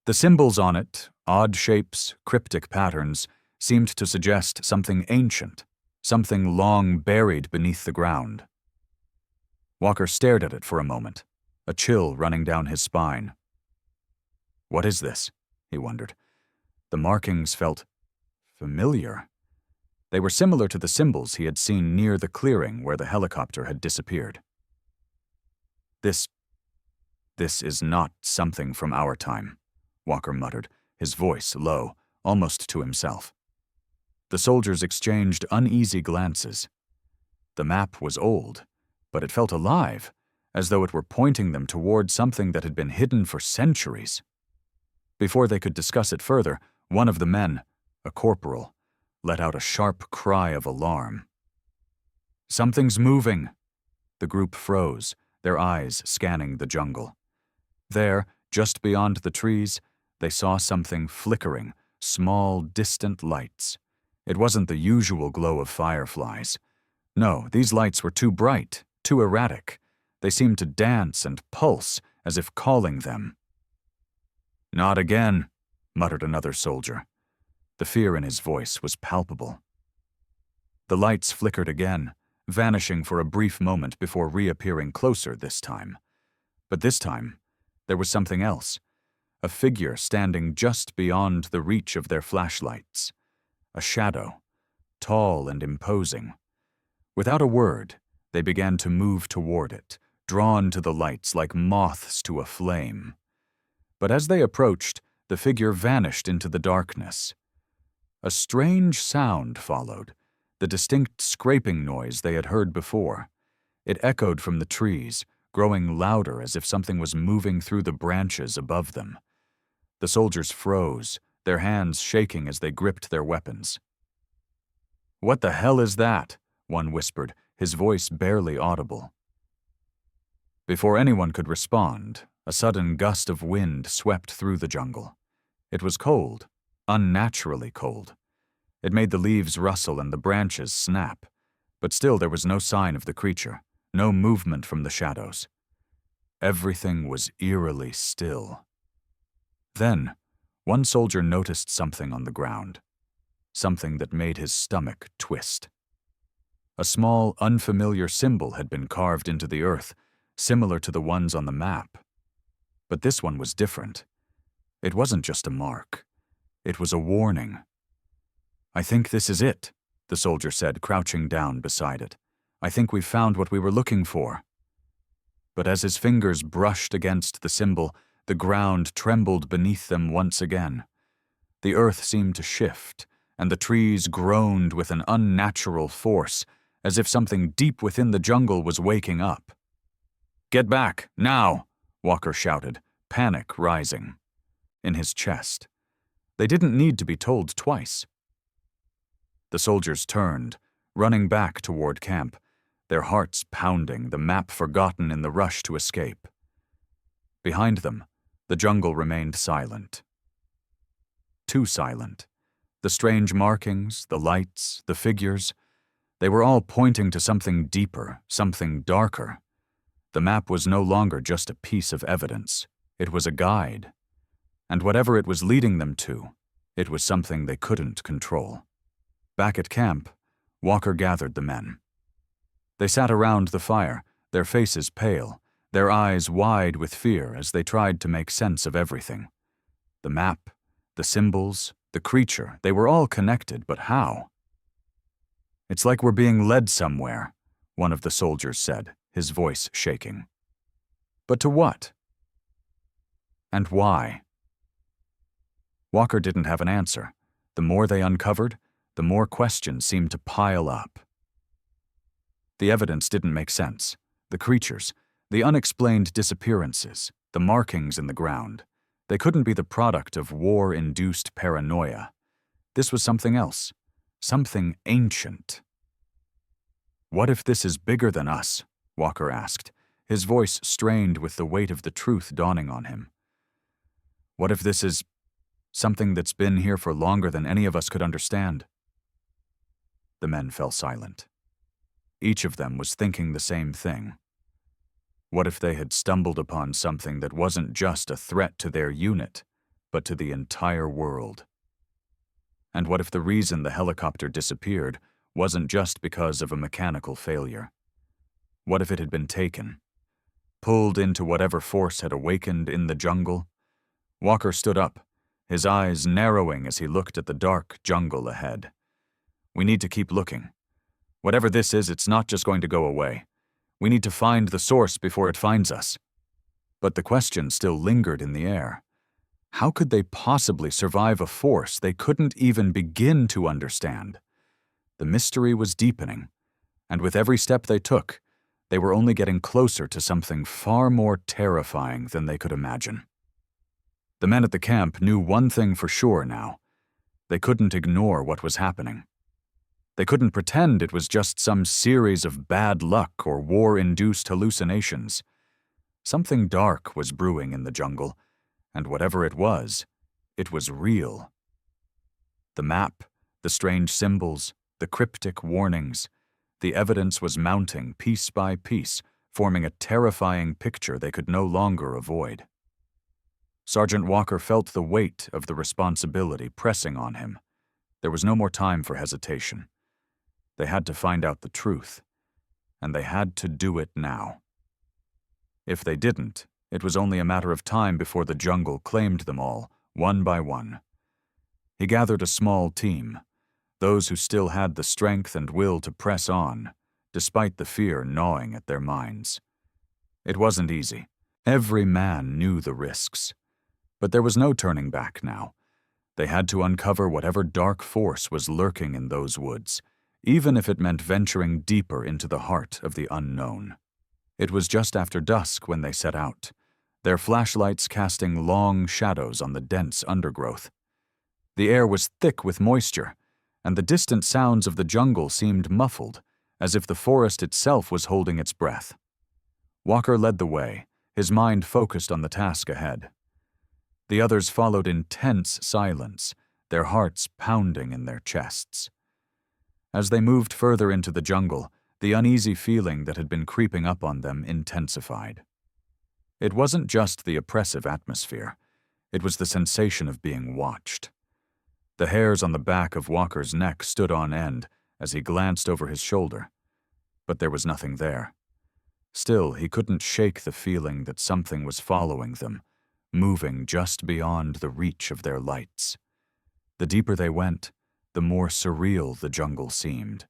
The symbols on it, odd shapes, cryptic patterns, seemed to suggest something ancient, something long buried beneath the ground. Walker stared at it for a moment, a chill running down his spine. "What is this?" he wondered. The markings felt familiar. They were similar to the symbols he had seen near the clearing where the helicopter had disappeared. This is not something from our time," Walker muttered, his voice low, almost to himself. The soldiers exchanged uneasy glances. The map was old, but it felt alive, as though it were pointing them toward something that had been hidden for centuries. Before they could discuss it further, one of the men, a corporal, let out a sharp cry of alarm. "Something's moving!" The group froze, their eyes scanning the jungle. There, just beyond the trees, they saw something flickering, small, distant lights. It wasn't the usual glow of fireflies. No, these lights were too bright, too erratic. They seemed to dance and pulse, as if calling them. "Not again," muttered another soldier. The fear in his voice was palpable. The lights flickered again, vanishing for a brief moment before reappearing closer this time. But this time, there was something else. A figure standing just beyond the reach of their flashlights. A shadow, tall and imposing. Without a word, they began to move toward it, drawn to the lights like moths to a flame. But as they approached, the figure vanished into the darkness. A strange sound followed, the distinct scraping noise they had heard before. It echoed from the trees, growing louder as if something was moving through the branches above them. The soldiers froze, their hands shaking as they gripped their weapons. "What the hell is that?" one whispered, his voice barely audible. Before anyone could respond, a sudden gust of wind swept through the jungle. It was cold, unnaturally cold. It made the leaves rustle and the branches snap, but still there was no sign of the creature, no movement from the shadows. Everything was eerily still. Then, one soldier noticed something on the ground, something that made his stomach twist. A small, unfamiliar symbol had been carved into the earth, similar to the ones on the map. But this one was different. It wasn't just a mark. It was a warning. "I think this is it," the soldier said, crouching down beside it. "I think we've found what we were looking for." But as his fingers brushed against the symbol, the ground trembled beneath them once again. The earth seemed to shift, and the trees groaned with an unnatural force, as if something deep within the jungle was waking up. "Get back, now!" Walker shouted, panic rising in his chest. They didn't need to be told twice. The soldiers turned, running back toward camp, their hearts pounding, the map forgotten in the rush to escape. Behind them, the jungle remained silent. Too silent. The strange markings, the lights, the figures, they were all pointing to something deeper, something darker. The map was no longer just a piece of evidence. It was a guide. And whatever it was leading them to, it was something they couldn't control. Back at camp, Walker gathered the men. They sat around the fire, their faces pale, their eyes wide with fear as they tried to make sense of everything. The map, the symbols, the creature, they were all connected, but how? "It's like we're being led somewhere," one of the soldiers said, his voice shaking. "But to what? And why?" Walker didn't have an answer. The more they uncovered, the more questions seemed to pile up. The evidence didn't make sense. The creatures, the unexplained disappearances, the markings in the ground, they couldn't be the product of war-induced paranoia. This was something else, something ancient. "What if this is bigger than us?" Walker asked, his voice strained with the weight of the truth dawning on him. "What if this is something that's been here for longer than any of us could understand?" The men fell silent. Each of them was thinking the same thing. What if they had stumbled upon something that wasn't just a threat to their unit, but to the entire world? And what if the reason the helicopter disappeared wasn't just because of a mechanical failure? What if it had been taken, pulled into whatever force had awakened in the jungle? Walker stood up, his eyes narrowing as he looked at the dark jungle ahead. "We need to keep looking. Whatever this is, it's not just going to go away. We need to find the source before it finds us." But the question still lingered in the air. How could they possibly survive a force they couldn't even begin to understand? The mystery was deepening, and with every step they took, they were only getting closer to something far more terrifying than they could imagine. The men at the camp knew one thing for sure now. They couldn't ignore what was happening. They couldn't pretend it was just some series of bad luck or war-induced hallucinations. Something dark was brewing in the jungle, and whatever it was real. The map, the strange symbols, the cryptic warnings, the evidence was mounting piece by piece, forming a terrifying picture they could no longer avoid. Sergeant Walker felt the weight of the responsibility pressing on him. There was no more time for hesitation. They had to find out the truth, and they had to do it now. If they didn't, it was only a matter of time before the jungle claimed them all, one by one. He gathered a small team, those who still had the strength and will to press on, despite the fear gnawing at their minds. It wasn't easy. Every man knew the risks. But there was no turning back now. They had to uncover whatever dark force was lurking in those woods, even if it meant venturing deeper into the heart of the unknown. It was just after dusk when they set out, their flashlights casting long shadows on the dense undergrowth. The air was thick with moisture, and the distant sounds of the jungle seemed muffled, as if the forest itself was holding its breath. Walker led the way, his mind focused on the task ahead. The others followed in tense silence, their hearts pounding in their chests. As they moved further into the jungle, the uneasy feeling that had been creeping up on them intensified. It wasn't just the oppressive atmosphere. It was the sensation of being watched. The hairs on the back of Walker's neck stood on end as he glanced over his shoulder, but there was nothing there. Still, he couldn't shake the feeling that something was following them, moving just beyond the reach of their lights. The deeper they went, the more surreal the jungle seemed.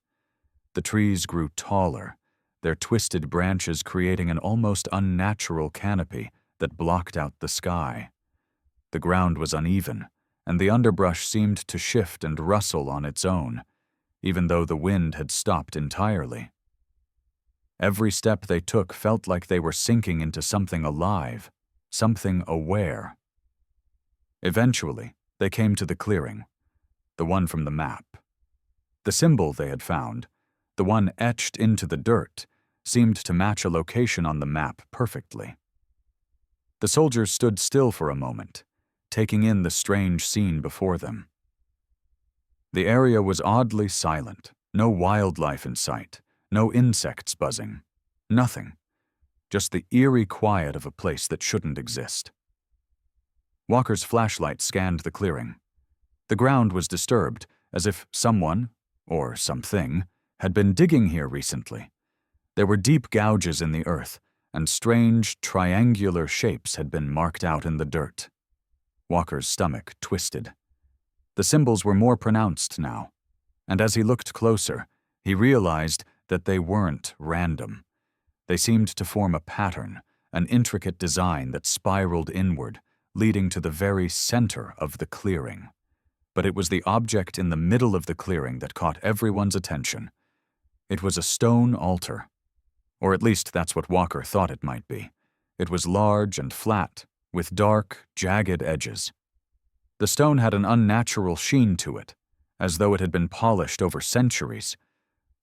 The trees grew taller, their twisted branches creating an almost unnatural canopy that blocked out the sky. The ground was uneven, and the underbrush seemed to shift and rustle on its own, even though the wind had stopped entirely. Every step they took felt like they were sinking into something alive, something aware. Eventually, they came to the clearing, the one from the map. The symbol they had found, the one etched into the dirt, seemed to match a location on the map perfectly. The soldiers stood still for a moment, taking in the strange scene before them. The area was oddly silent, no wildlife in sight, no insects buzzing, nothing, just the eerie quiet of a place that shouldn't exist. Walker's flashlight scanned the clearing. The ground was disturbed, as if someone, or something, had been digging here recently. There were deep gouges in the earth, and strange, triangular shapes had been marked out in the dirt. Walker's stomach twisted. The symbols were more pronounced now, and as he looked closer, he realized that they weren't random. They seemed to form a pattern, an intricate design that spiraled inward, leading to the very center of the clearing. But it was the object in the middle of the clearing that caught everyone's attention. It was a stone altar. Or at least that's what Walker thought it might be. It was large and flat, with dark, jagged edges. The stone had an unnatural sheen to it, as though it had been polished over centuries,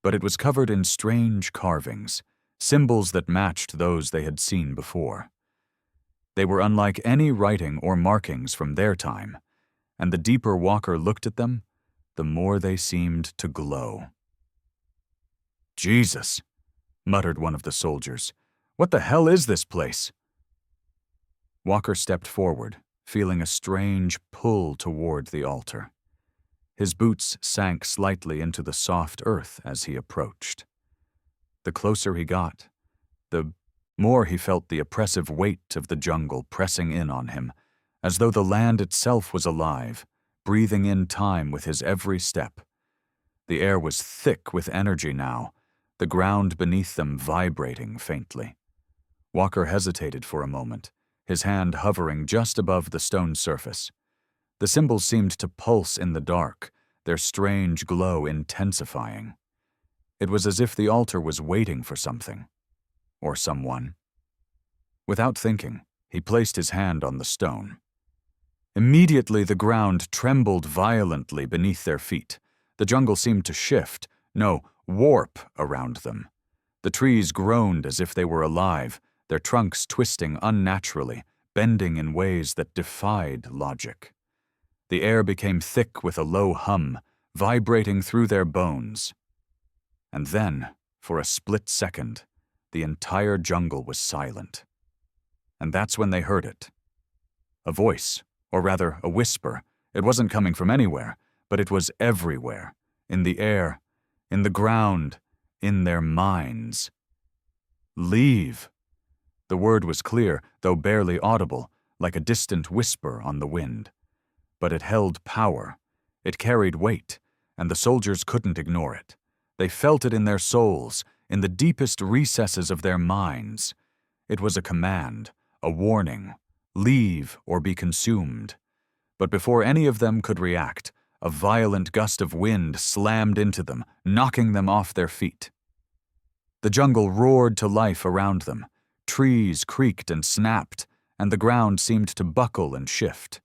but it was covered in strange carvings, symbols that matched those they had seen before. They were unlike any writing or markings from their time, and the deeper Walker looked at them, the more they seemed to glow. "Jesus," muttered one of the soldiers. "What the hell is this place?" Walker stepped forward, feeling a strange pull toward the altar. His boots sank slightly into the soft earth as he approached. The closer he got, the more he felt the oppressive weight of the jungle pressing in on him, as though the land itself was alive, breathing in time with his every step. The air was thick with energy now, the ground beneath them vibrating faintly. Walker hesitated for a moment, his hand hovering just above the stone surface. The symbols seemed to pulse in the dark, their strange glow intensifying. It was as if the altar was waiting for something, or someone. Without thinking, he placed his hand on the stone. Immediately the ground trembled violently beneath their feet. The jungle seemed to shift, no, warp around them. The trees groaned as if they were alive, their trunks twisting unnaturally, bending in ways that defied logic. The air became thick with a low hum, vibrating through their bones. And then, for a split second, the entire jungle was silent. And that's when they heard it. A voice, or rather a whisper. It wasn't coming from anywhere, but it was everywhere, in the air, in the ground, in their minds. "Leave." The word was clear, though barely audible, like a distant whisper on the wind. But it held power. It carried weight, and the soldiers couldn't ignore it. They felt it in their souls, in the deepest recesses of their minds. It was a command, a warning. Leave or be consumed. But before any of them could react, a violent gust of wind slammed into them, knocking them off their feet. The jungle roared to life around them. Trees creaked and snapped, and the ground seemed to buckle and shift.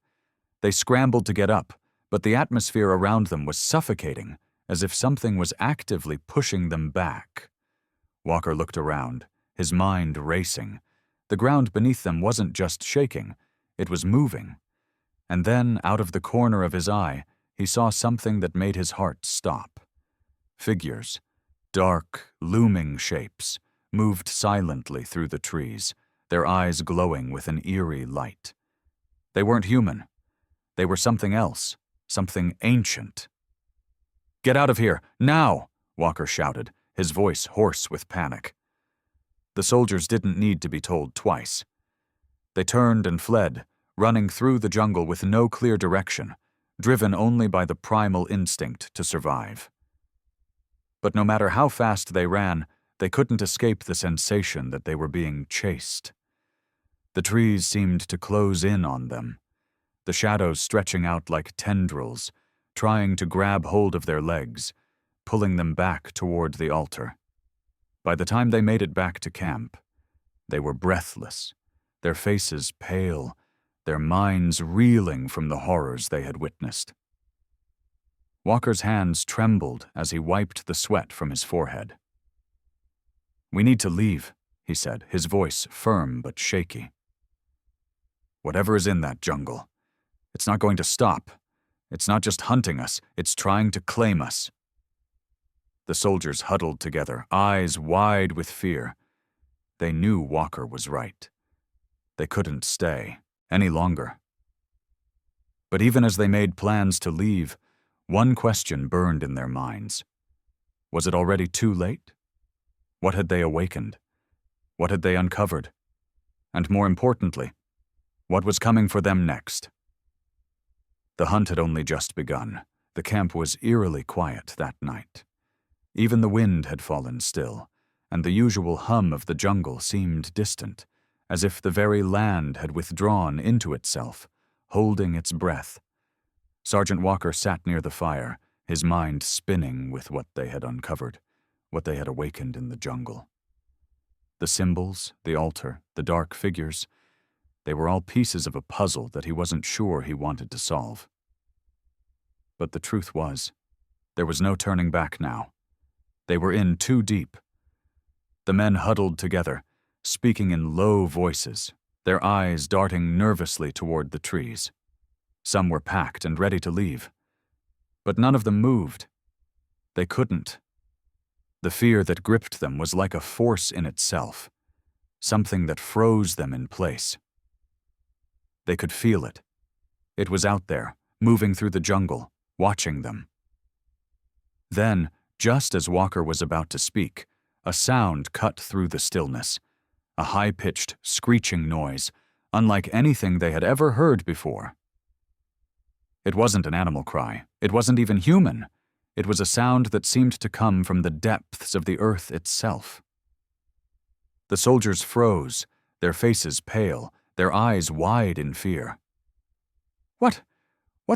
They scrambled to get up, but the atmosphere around them was suffocating, as if something was actively pushing them back. Walker looked around, his mind racing. The ground beneath them wasn't just shaking, it was moving. And then, out of the corner of his eye, he saw something that made his heart stop. Figures, dark, looming shapes, moved silently through the trees, their eyes glowing with an eerie light. They weren't human. They were something else, something ancient. "Get out of here, now!" Walker shouted, his voice hoarse with panic. The soldiers didn't need to be told twice. They turned and fled, running through the jungle with no clear direction, driven only by the primal instinct to survive. But no matter how fast they ran, they couldn't escape the sensation that they were being chased. The trees seemed to close in on them, the shadows stretching out like tendrils, trying to grab hold of their legs, pulling them back toward the altar. By the time they made it back to camp, they were breathless, their faces pale, their minds reeling from the horrors they had witnessed. Walker's hands trembled as he wiped the sweat from his forehead. "We need to leave," he said, his voice firm but shaky. "Whatever is in that jungle, it's not going to stop. It's not just hunting us, it's trying to claim us." The soldiers huddled together, eyes wide with fear. They knew Walker was right. They couldn't stay any longer. But even as they made plans to leave, one question burned in their minds. Was it already too late? What had they awakened? What had they uncovered? And more importantly, what was coming for them next? The hunt had only just begun. The camp was eerily quiet that night. Even the wind had fallen still, and the usual hum of the jungle seemed distant, as if the very land had withdrawn into itself, holding its breath. Sergeant Walker sat near the fire, his mind spinning with what they had uncovered, what they had awakened in the jungle. The symbols, the altar, the dark figures, they were all pieces of a puzzle that he wasn't sure he wanted to solve. But the truth was, there was no turning back now. They were in too deep. The men huddled together, speaking in low voices, their eyes darting nervously toward the trees. Some were packed and ready to leave. But none of them moved. They couldn't. The fear that gripped them was like a force in itself, something that froze them in place. They could feel it. It was out there, moving through the jungle, watching them. Then, just as Walker was about to speak, a sound cut through the stillness, a high-pitched, screeching noise, unlike anything they had ever heard before. It wasn't an animal cry. It wasn't even human. It was a sound that seemed to come from the depths of the earth itself. The soldiers froze, their faces pale, their eyes wide in fear. What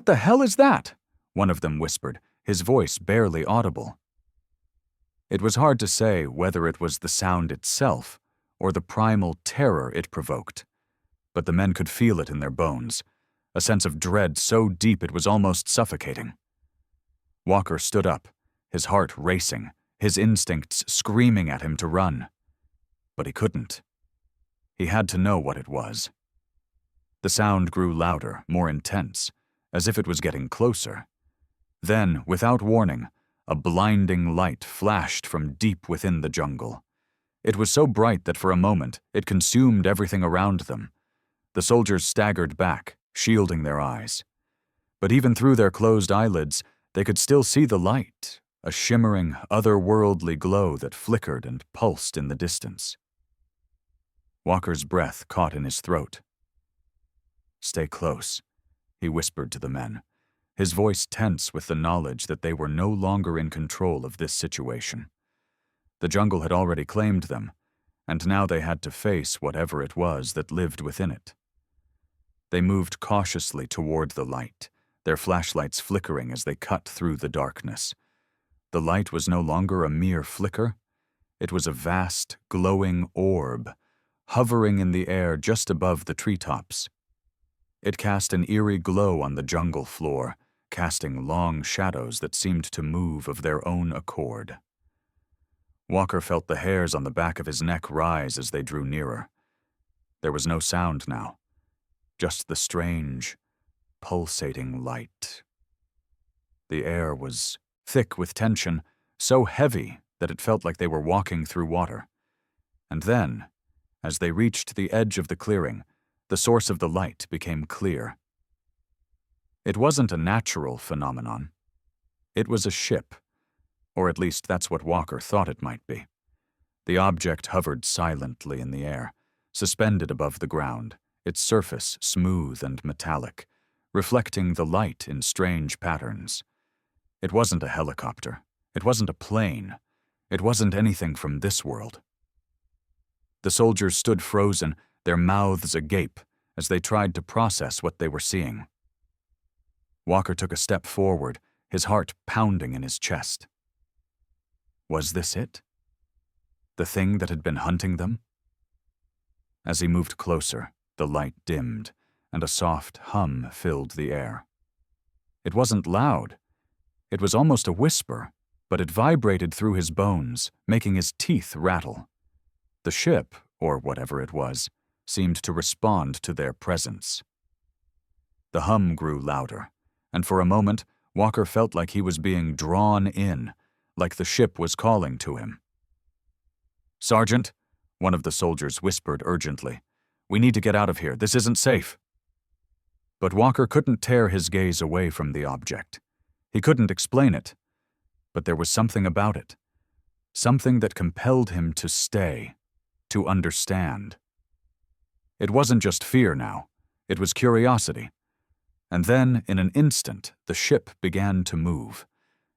the hell is that?" one of them whispered, his voice barely audible. It was hard to say whether it was the sound itself or the primal terror it provoked, but the men could feel it in their bones, a sense of dread so deep it was almost suffocating. Walker stood up, his heart racing, his instincts screaming at him to run. But he couldn't. He had to know what it was. The sound grew louder, more intense, as if it was getting closer. Then, without warning, a blinding light flashed from deep within the jungle. It was so bright that for a moment it consumed everything around them. The soldiers staggered back, shielding their eyes. But even through their closed eyelids, they could still see the light, a shimmering, otherworldly glow that flickered and pulsed in the distance. Walker's breath caught in his throat. "Stay close," he whispered to the men, his voice tense with the knowledge that they were no longer in control of this situation. The jungle had already claimed them, and now they had to face whatever it was that lived within it. They moved cautiously toward the light, their flashlights flickering as they cut through the darkness. The light was no longer a mere flicker. It was a vast, glowing orb, hovering in the air just above the treetops. It cast an eerie glow on the jungle floor, casting long shadows that seemed to move of their own accord. Walker felt the hairs on the back of his neck rise as they drew nearer. There was no sound now, just the strange, pulsating light. The air was thick with tension, so heavy that it felt like they were walking through water. And then, as they reached the edge of the clearing, The source of the light became clear. It wasn't a natural phenomenon. It was a ship, or at least that's what Walker thought it might be. The object hovered silently in the air, suspended above the ground, its surface smooth and metallic, reflecting the light in strange patterns. It wasn't a helicopter. It wasn't a plane. It wasn't anything from this world. The soldiers stood frozen, their mouths agape, as they tried to process what they were seeing. Walker took a step forward, his heart pounding in his chest. Was this it? The thing that had been hunting them? As he moved closer, the light dimmed, and a soft hum filled the air. It wasn't loud. It was almost a whisper, but it vibrated through his bones, making his teeth rattle. The ship, or whatever it was, seemed to respond to their presence. The hum grew louder, and for a moment, Walker felt like he was being drawn in, like the ship was calling to him. "Sergeant," one of the soldiers whispered urgently, "we need to get out of here. This isn't safe." But Walker couldn't tear his gaze away from the object. He couldn't explain it, but there was something about it, something that compelled him to stay, to understand. It wasn't just fear now, it was curiosity. And then, in an instant, the ship began to move.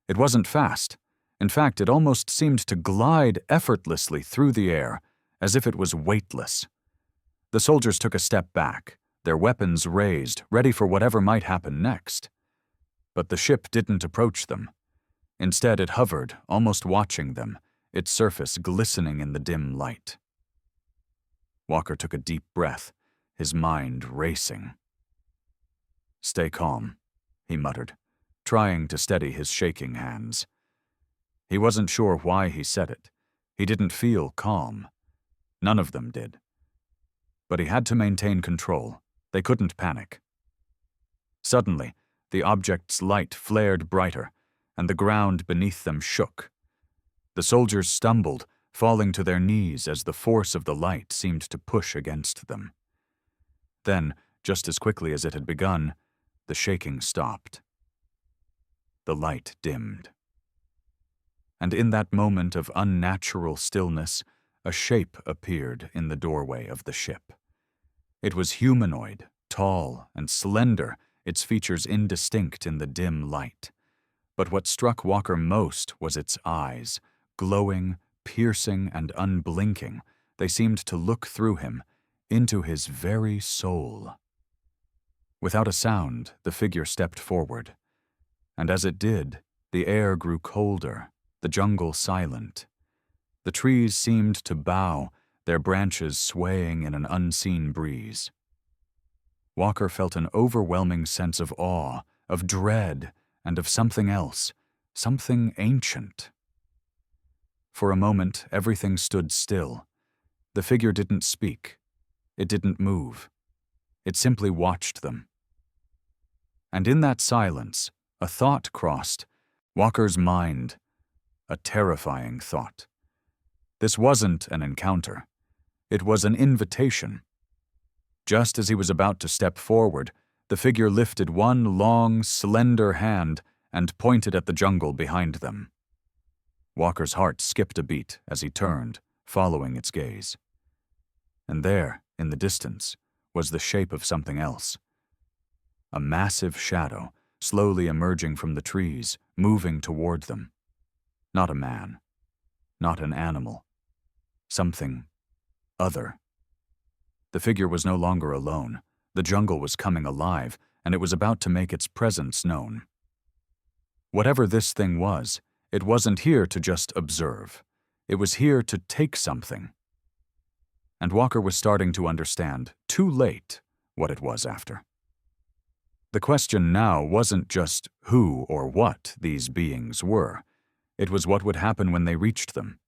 It wasn't fast. In fact, it almost seemed to glide effortlessly through the air, as if it was weightless. The soldiers took a step back, their weapons raised, ready for whatever might happen next. But the ship didn't approach them. Instead, it hovered, almost watching them, its surface glistening in the dim light. Walker took a deep breath, his mind racing. "Stay calm," he muttered, trying to steady his shaking hands. He wasn't sure why he said it. He didn't feel calm. None of them did. But he had to maintain control. They couldn't panic. Suddenly, the object's light flared brighter, and the ground beneath them shook. The soldiers stumbled, falling to their knees as the force of the light seemed to push against them. Then, just as quickly as it had begun, the shaking stopped. The light dimmed. And in that moment of unnatural stillness, a shape appeared in the doorway of the ship. It was humanoid, tall and slender, its features indistinct in the dim light. But what struck Walker most was its eyes, glowing, piercing, and unblinking. They seemed to look through him, into his very soul. Without a sound, the figure stepped forward. And as it did, the air grew colder, the jungle silent. The trees seemed to bow, their branches swaying in an unseen breeze. Walker felt an overwhelming sense of awe, of dread, and of something else, something ancient. For a moment, everything stood still. The figure didn't speak. It didn't move. It simply watched them. And in that silence, a thought crossed Walker's mind, a terrifying thought. This wasn't an encounter. It was an invitation. Just as he was about to step forward, the figure lifted one long, slender hand and pointed at the jungle behind them. Walker's heart skipped a beat as he turned, following its gaze. And there, in the distance, was the shape of something else. A massive shadow, slowly emerging from the trees, moving toward them. Not a man. Not an animal. Something other. The figure was no longer alone. The jungle was coming alive, and it was about to make its presence known. Whatever this thing was, it wasn't here to just observe. It was here to take something. And Walker was starting to understand, too late, what it was after. The question now wasn't just who or what these beings were. It was what would happen when they reached them.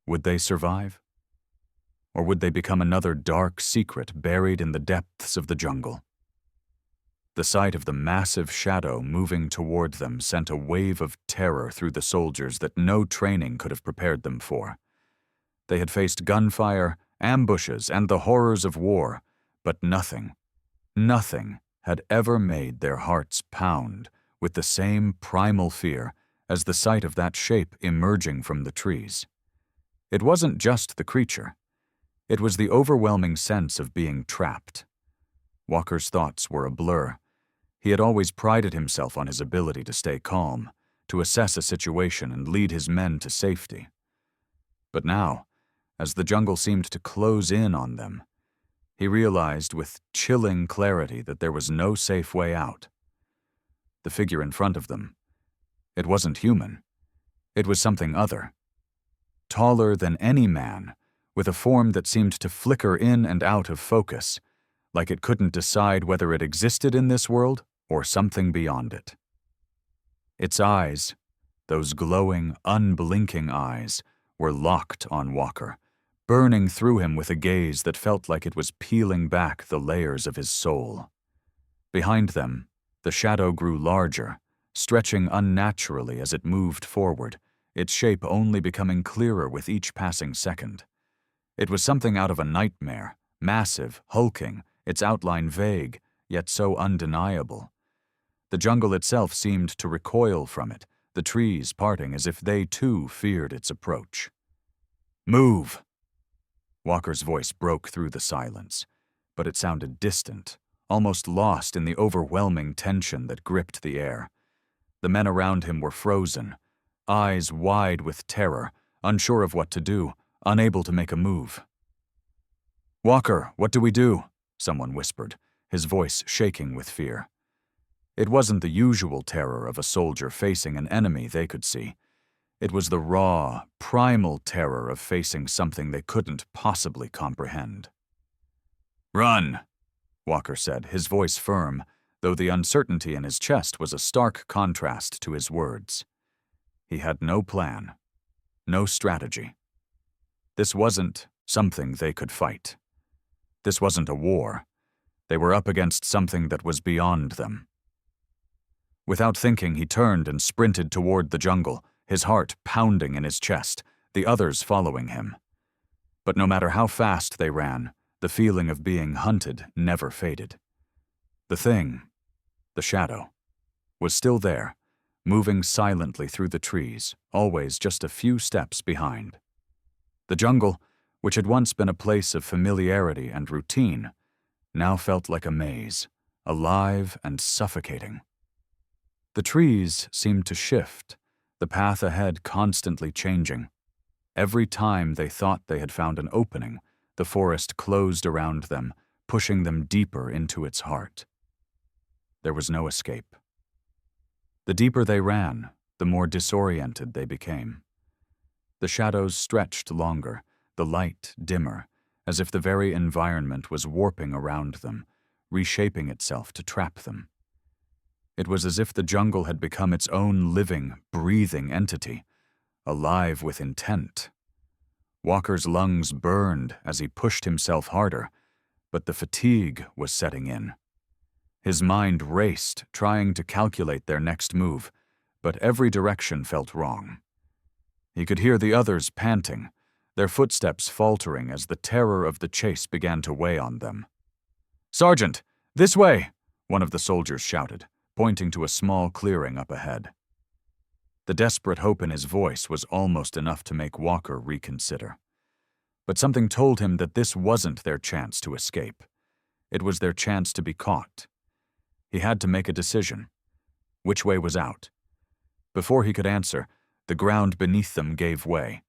Would they survive? Or would they become another dark secret buried in the depths of the jungle? The sight of the massive shadow moving toward them sent a wave of terror through the soldiers that no training could have prepared them for. They had faced gunfire, ambushes, and the horrors of war, But nothing had ever made their hearts pound with the same primal fear as the sight of that shape emerging from the trees. It wasn't just the creature. It was the overwhelming sense of being trapped. Walker's thoughts were a blur. He had always prided himself on his ability to stay calm, to assess a situation and lead his men to safety. But now, as the jungle seemed to close in on them, he realized with chilling clarity that there was no safe way out. The figure in front of them, it wasn't human. It was something other. Taller than any man, with a form that seemed to flicker in and out of focus, like it couldn't decide whether it existed in this world or something beyond it. Its eyes, those glowing, unblinking eyes, were locked on Walker, burning through him with a gaze that felt like it was peeling back the layers of his soul. Behind them, the shadow grew larger, stretching unnaturally as it moved forward, its shape only becoming clearer with each passing second. It was something out of a nightmare, massive, hulking, its outline vague, yet so undeniable. The jungle itself seemed to recoil from it, the trees parting as if they too feared its approach. "Move!" Walker's voice broke through the silence, but it sounded distant, almost lost in the overwhelming tension that gripped the air. The men around him were frozen, eyes wide with terror, unsure of what to do, unable to make a move. "Walker, what do we do?" someone whispered, his voice shaking with fear. It wasn't the usual terror of a soldier facing an enemy they could see. It was the raw, primal terror of facing something they couldn't possibly comprehend. "Run," Walker said, his voice firm, though the uncertainty in his chest was a stark contrast to his words. He had no plan, no strategy. This wasn't something they could fight. This wasn't a war. They were up against something that was beyond them. Without thinking, he turned and sprinted toward the jungle, his heart pounding in his chest, the others following him. But no matter how fast they ran, the feeling of being hunted never faded. The thing, the shadow, was still there, moving silently through the trees, always just a few steps behind. The jungle, which had once been a place of familiarity and routine, now felt like a maze, alive and suffocating. The trees seemed to shift, the path ahead constantly changing. Every time they thought they had found an opening, the forest closed around them, pushing them deeper into its heart. There was no escape. The deeper they ran, the more disoriented they became. The shadows stretched longer, the light dimmer, as if the very environment was warping around them, reshaping itself to trap them. It was as if the jungle had become its own living, breathing entity, alive with intent. Walker's lungs burned as he pushed himself harder, but the fatigue was setting in. His mind raced, trying to calculate their next move, but every direction felt wrong. He could hear the others panting, their footsteps faltering as the terror of the chase began to weigh on them. "Sergeant, this way!" one of the soldiers shouted, pointing to a small clearing up ahead. The desperate hope in his voice was almost enough to make Walker reconsider. But something told him that this wasn't their chance to escape. It was their chance to be caught. He had to make a decision. Which way was out? Before he could answer, the ground beneath them gave way.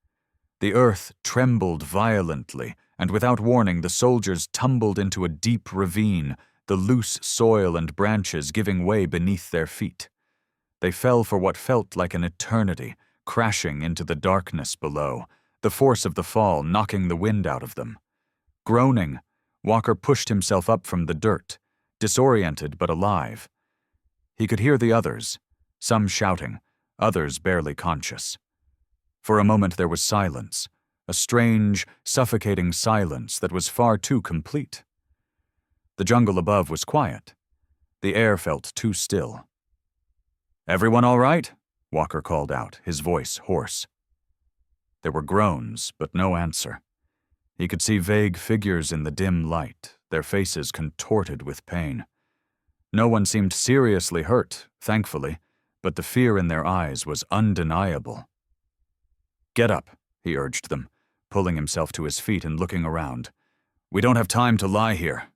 The earth trembled violently, and without warning, the soldiers tumbled into a deep ravine, the loose soil and branches giving way beneath their feet. They fell for what felt like an eternity, crashing into the darkness below, the force of the fall knocking the wind out of them. Groaning, Walker pushed himself up from the dirt, disoriented but alive. He could hear the others, some shouting, others barely conscious. For a moment there was silence, a strange, suffocating silence that was far too complete. The jungle above was quiet. The air felt too still. "Everyone all right?" Walker called out, his voice hoarse. There were groans, but no answer. He could see vague figures in the dim light, their faces contorted with pain. No one seemed seriously hurt, thankfully, but the fear in their eyes was undeniable. "Get up," he urged them, pulling himself to his feet and looking around. "We don't have time to lie here."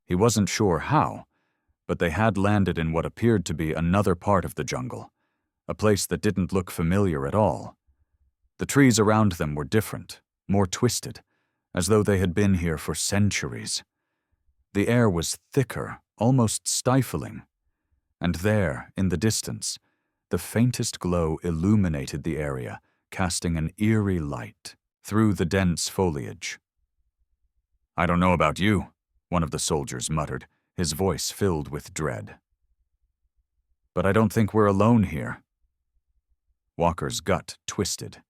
He wasn't sure how, but they had landed in what appeared to be another part of the jungle, a place that didn't look familiar at all. The trees around them were different, more twisted, as though they had been here for centuries. The air was thicker, almost stifling, and there, in the distance, the faintest glow illuminated the area, casting an eerie light through the dense foliage. "I don't know about you," one of the soldiers muttered, his voice filled with dread. "But I don't think we're alone here." Walker's gut twisted.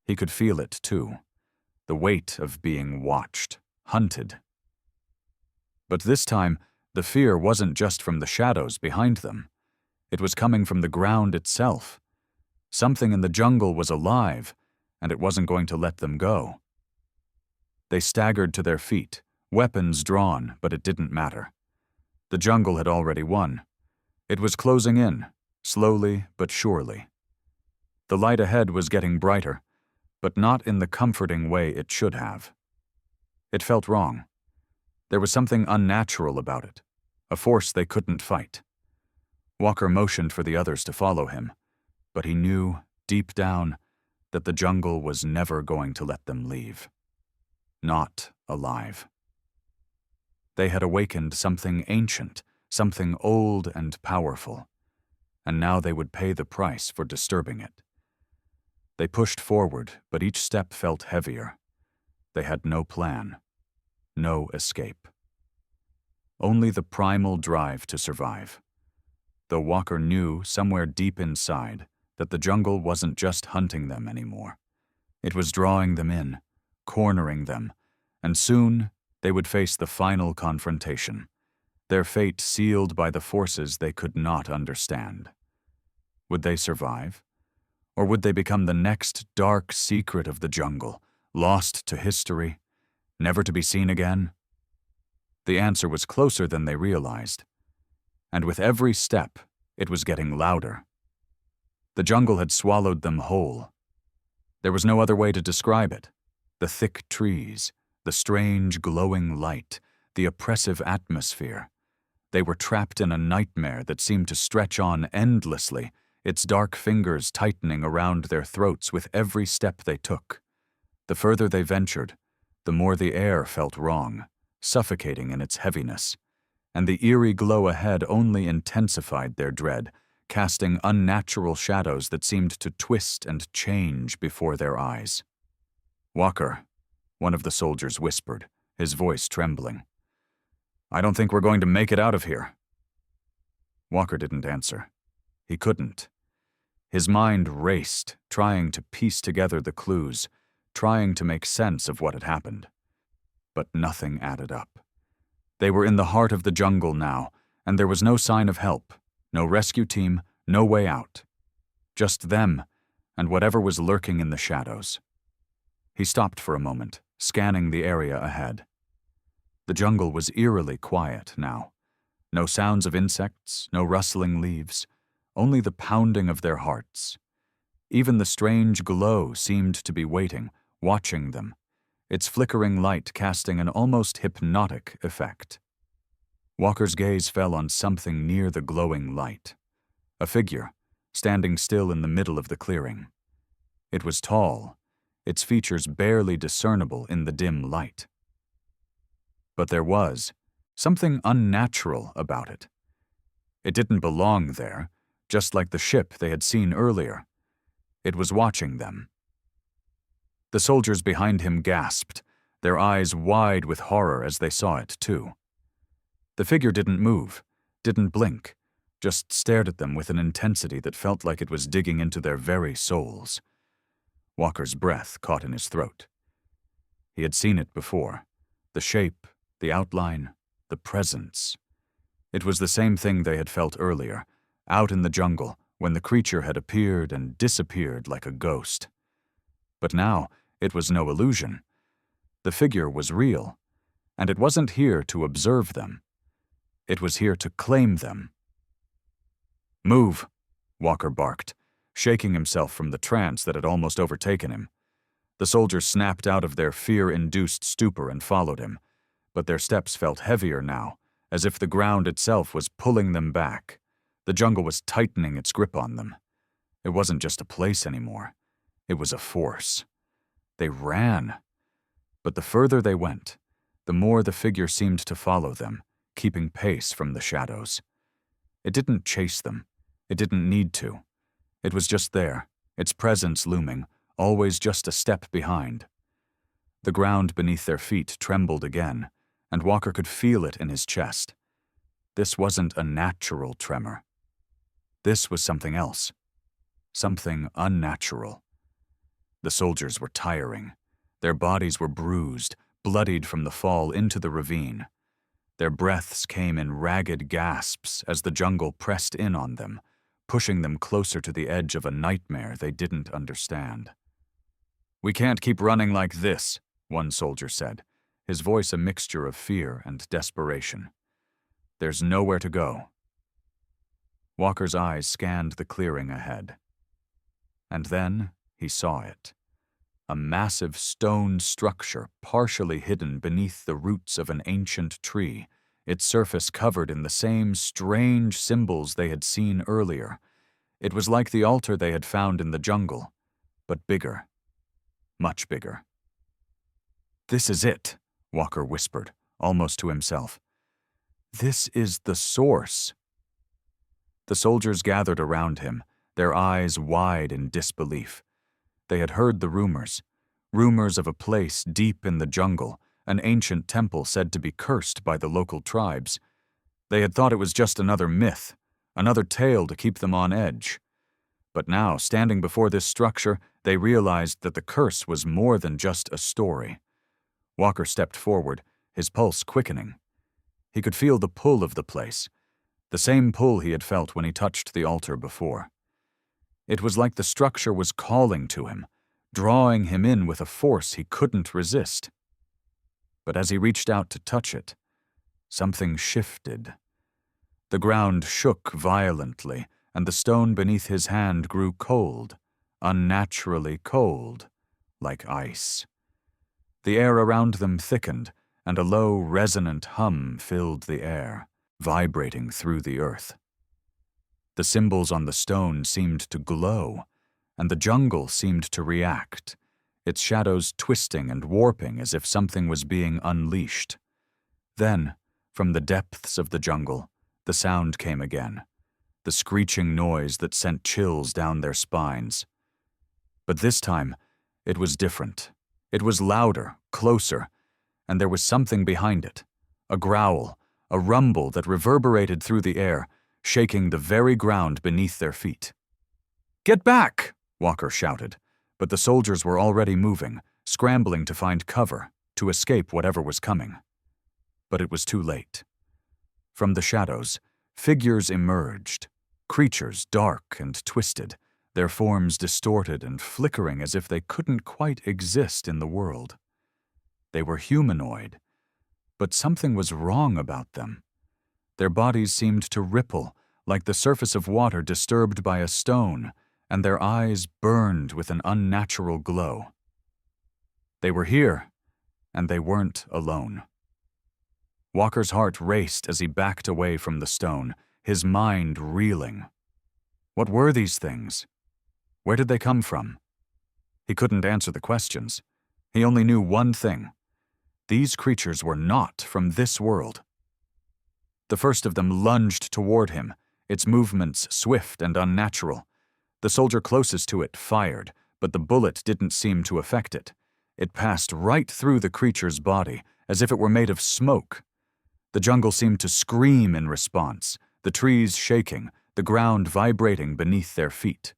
He could feel it, too, the weight of being watched, hunted. But this time, the fear wasn't just from the shadows behind them. It was coming from the ground itself. Something in the jungle was alive, and it wasn't going to let them go. They staggered to their feet, weapons drawn, but it didn't matter. The jungle had already won. It was closing in, slowly but surely. The light ahead was getting brighter, but not in the comforting way it should have. It felt wrong. There was something unnatural about it, a force they couldn't fight. Walker motioned for the others to follow him, but he knew, deep down, that the jungle was never going to let them leave. Not alive. They had awakened something ancient, something old and powerful, and now they would pay the price for disturbing it. They pushed forward, but each step felt heavier. They had no plan, no escape. Only the primal drive to survive. Though Walker knew, somewhere deep inside, that the jungle wasn't just hunting them anymore. It was drawing them in, cornering them, and soon they would face the final confrontation, their fate sealed by the forces they could not understand. Would they survive? Or would they become the next dark secret of the jungle, lost to history, never to be seen again? The answer was closer than they realized, and with every step, it was getting louder. The jungle had swallowed them whole. There was no other way to describe it. The thick trees, the strange glowing light, the oppressive atmosphere. They were trapped in a nightmare that seemed to stretch on endlessly, its dark fingers tightening around their throats with every step they took. The further they ventured, the more the air felt wrong, suffocating in its heaviness, and the eerie glow ahead only intensified their dread, casting unnatural shadows that seemed to twist and change before their eyes. "Walker," one of the soldiers whispered, his voice trembling. "I don't think we're going to make it out of here." Walker didn't answer. He couldn't. His mind raced, trying to piece together the clues, trying to make sense of what had happened. But nothing added up. They were in the heart of the jungle now, and there was no sign of help, no rescue team, no way out. Just them, and whatever was lurking in the shadows. He stopped for a moment, scanning the area ahead. The jungle was eerily quiet now. No sounds of insects, no rustling leaves, only the pounding of their hearts. Even the strange glow seemed to be waiting, watching them, its flickering light casting an almost hypnotic effect. Walker's gaze fell on something near the glowing light. A figure, standing still in the middle of the clearing. It was tall, its features barely discernible in the dim light. But there was something unnatural about it. It didn't belong there, just like the ship they had seen earlier. It was watching them. The soldiers behind him gasped, their eyes wide with horror as they saw it, too. The figure didn't move, didn't blink, just stared at them with an intensity that felt like it was digging into their very souls. Walker's breath caught in his throat. He had seen it before. The shape, the outline, the presence. It was the same thing they had felt earlier, out in the jungle, when the creature had appeared and disappeared like a ghost. But now, it was no illusion. The figure was real, And it wasn't here to observe them. It was here to claim them. "Move," Walker barked, shaking himself from the trance that had almost overtaken him. The soldiers snapped out of their fear-induced stupor and followed him, but their steps felt heavier now, as if the ground itself was pulling them back. The jungle was tightening its grip on them. It wasn't just a place anymore. It was a force. They ran. But the further they went, the more the figure seemed to follow them, keeping pace from the shadows. It didn't chase them. It didn't need to. It was just there, its presence looming, always just a step behind. The ground beneath their feet trembled again, and Walker could feel it in his chest. This wasn't a natural tremor. This was something else. Something unnatural. The soldiers were tiring. Their bodies were bruised, bloodied from the fall into the ravine. Their breaths came in ragged gasps as the jungle pressed in on them, pushing them closer to the edge of a nightmare they didn't understand. "We can't keep running like this," one soldier said, his voice a mixture of fear and desperation. "There's nowhere to go." Walker's eyes scanned the clearing ahead. And then he saw it. A massive stone structure partially hidden beneath the roots of an ancient tree, its surface covered in the same strange symbols they had seen earlier. It was like the altar they had found in the jungle, but bigger. Much bigger. "This is it," Walker whispered, almost to himself. "This is the source." The soldiers gathered around him, their eyes wide in disbelief. They had heard the rumors of a place deep in the jungle, an ancient temple said to be cursed by the local tribes. They had thought it was just another myth, another tale to keep them on edge. But now, standing before this structure, they realized that the curse was more than just a story. Walker stepped forward, his pulse quickening. He could feel the pull of the place, the same pull he had felt when he touched the altar before. It was like the structure was calling to him, drawing him in with a force he couldn't resist. But as he reached out to touch it, something shifted. The ground shook violently, and the stone beneath his hand grew cold, unnaturally cold, like ice. The air around them thickened, and a low, resonant hum filled the air, vibrating through the earth. The symbols on the stone seemed to glow, and the jungle seemed to react, its shadows twisting and warping as if something was being unleashed. Then, from the depths of the jungle, the sound came again, the screeching noise that sent chills down their spines. But this time, it was different. It was louder, closer, and there was something behind it, a growl, a rumble that reverberated through the air, shaking the very ground beneath their feet. "Get back!" Walker shouted, but the soldiers were already moving, scrambling to find cover, to escape whatever was coming. But it was too late. From the shadows, figures emerged, creatures dark and twisted, their forms distorted and flickering as if they couldn't quite exist in the world. They were humanoid, but something was wrong about them. Their bodies seemed to ripple, like the surface of water disturbed by a stone, and their eyes burned with an unnatural glow. They were here, and they weren't alone. Walker's heart raced as he backed away from the stone, his mind reeling. What were these things? Where did they come from? He couldn't answer the questions. He only knew one thing. These creatures were not from this world. The first of them lunged toward him, its movements swift and unnatural. The soldier closest to it fired, but the bullet didn't seem to affect it. It passed right through the creature's body, as if it were made of smoke. The jungle seemed to scream in response, the trees shaking, the ground vibrating beneath their feet.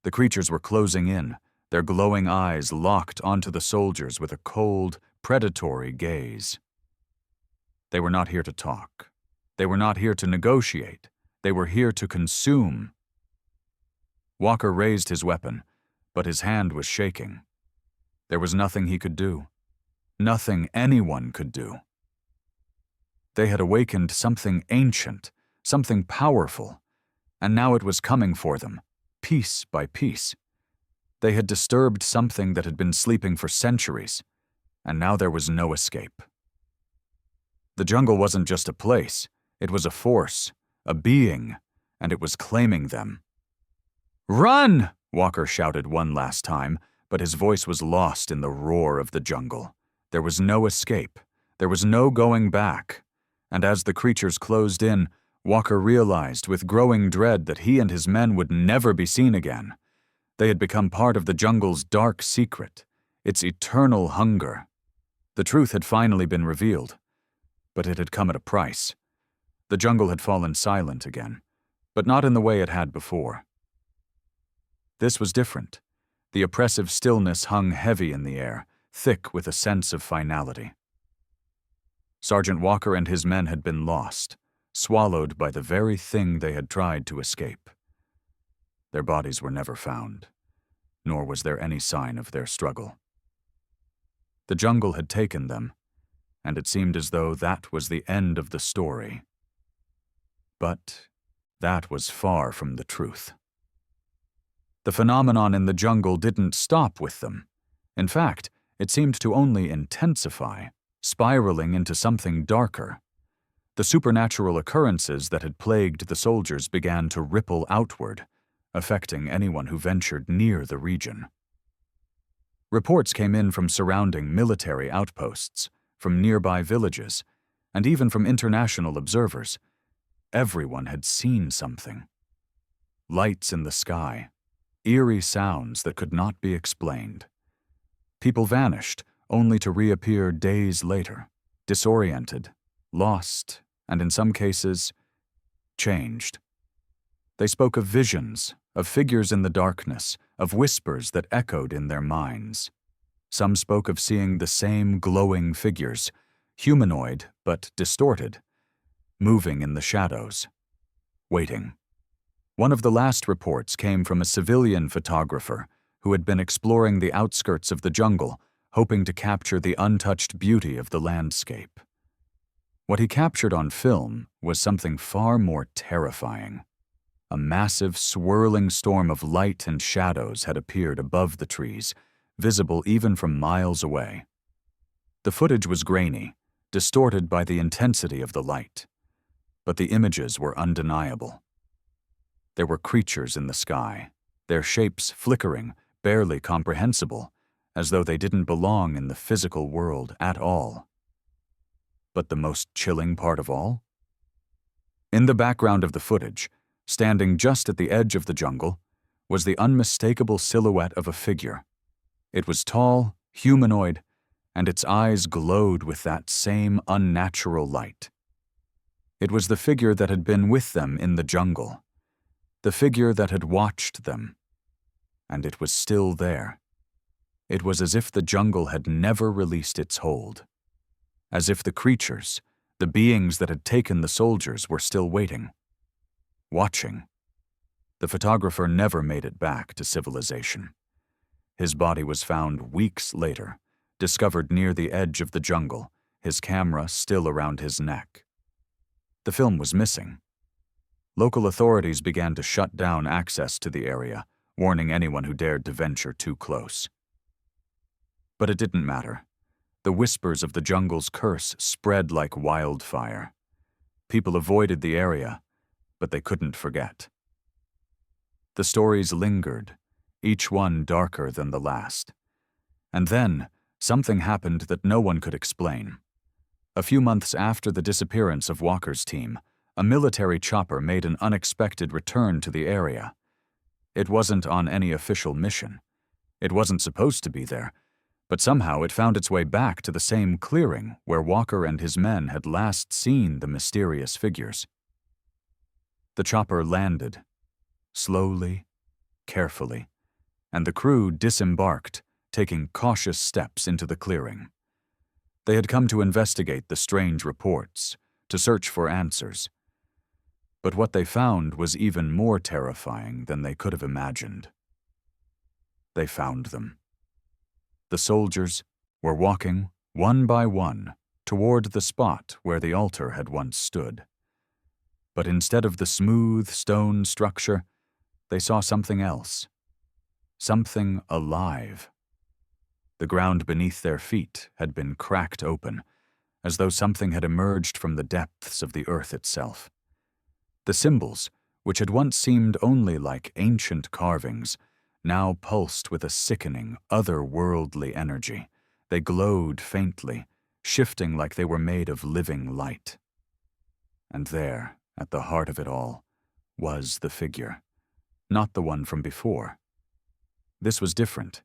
The creatures were closing in, their glowing eyes locked onto the soldiers with a cold, predatory gaze. They were not here to talk. They were not here to negotiate. They were here to consume. Walker raised his weapon, but his hand was shaking. There was nothing he could do. Nothing anyone could do. They had awakened something ancient, something powerful, and now it was coming for them, piece by piece. They had disturbed something that had been sleeping for centuries, and now there was no escape. The jungle wasn't just a place, it was a force, a being, and it was claiming them. "Run!" Walker shouted one last time, but his voice was lost in the roar of the jungle. There was no escape. There was no going back. And as the creatures closed in, Walker realized with growing dread that he and his men would never be seen again. They had become part of the jungle's dark secret, its eternal hunger. The truth had finally been revealed, but it had come at a price. The jungle had fallen silent again, but not in the way it had before. This was different. The oppressive stillness hung heavy in the air, thick with a sense of finality. Sergeant Walker and his men had been lost, swallowed by the very thing they had tried to escape. Their bodies were never found, nor was there any sign of their struggle. The jungle had taken them, and it seemed as though that was the end of the story. But that was far from the truth. The phenomenon in the jungle didn't stop with them. In fact, it seemed to only intensify, spiraling into something darker. The supernatural occurrences that had plagued the soldiers began to ripple outward, affecting anyone who ventured near the region. Reports came in from surrounding military outposts, from nearby villages, and even from international observers. Everyone had seen something. Lights in the sky, eerie sounds that could not be explained. People vanished, only to reappear days later, disoriented, lost, and in some cases, changed. They spoke of visions, of figures in the darkness, of whispers that echoed in their minds. Some spoke of seeing the same glowing figures, humanoid but distorted, moving in the shadows, waiting. One of the last reports came from a civilian photographer who had been exploring the outskirts of the jungle, hoping to capture the untouched beauty of the landscape. What he captured on film was something far more terrifying. A massive, swirling storm of light and shadows had appeared above the trees, visible even from miles away. The footage was grainy, distorted by the intensity of the light, but the images were undeniable. There were creatures in the sky, their shapes flickering, barely comprehensible, as though they didn't belong in the physical world at all. But the most chilling part of all? In the background of the footage, standing just at the edge of the jungle, was the unmistakable silhouette of a figure. It was tall, humanoid, and its eyes glowed with that same unnatural light. It was the figure that had been with them in the jungle, the figure that had watched them, and it was still there. It was as if the jungle had never released its hold, as if the creatures, the beings that had taken the soldiers, were still waiting, watching. The photographer never made it back to civilization. His body was found weeks later, discovered near the edge of the jungle, his camera still around his neck. The film was missing. Local authorities began to shut down access to the area, warning anyone who dared to venture too close. But it didn't matter. The whispers of the jungle's curse spread like wildfire. People avoided the area, but they couldn't forget. The stories lingered, each one darker than the last. And then, something happened that no one could explain. A few months after the disappearance of Walker's team, a military chopper made an unexpected return to the area. It wasn't on any official mission. It wasn't supposed to be there, but somehow it found its way back to the same clearing where Walker and his men had last seen the mysterious figures. The chopper landed, slowly, carefully, and the crew disembarked, taking cautious steps into the clearing. They had come to investigate the strange reports, to search for answers. But what they found was even more terrifying than they could have imagined. They found them. The soldiers were walking, one by one, toward the spot where the altar had once stood. But instead of the smooth stone structure, they saw something else. Something alive. The ground beneath their feet had been cracked open, as though something had emerged from the depths of the earth itself. The symbols, which had once seemed only like ancient carvings, now pulsed with a sickening, otherworldly energy. They glowed faintly, shifting like they were made of living light. And there, at the heart of it all, was the figure, not the one from before. This was different.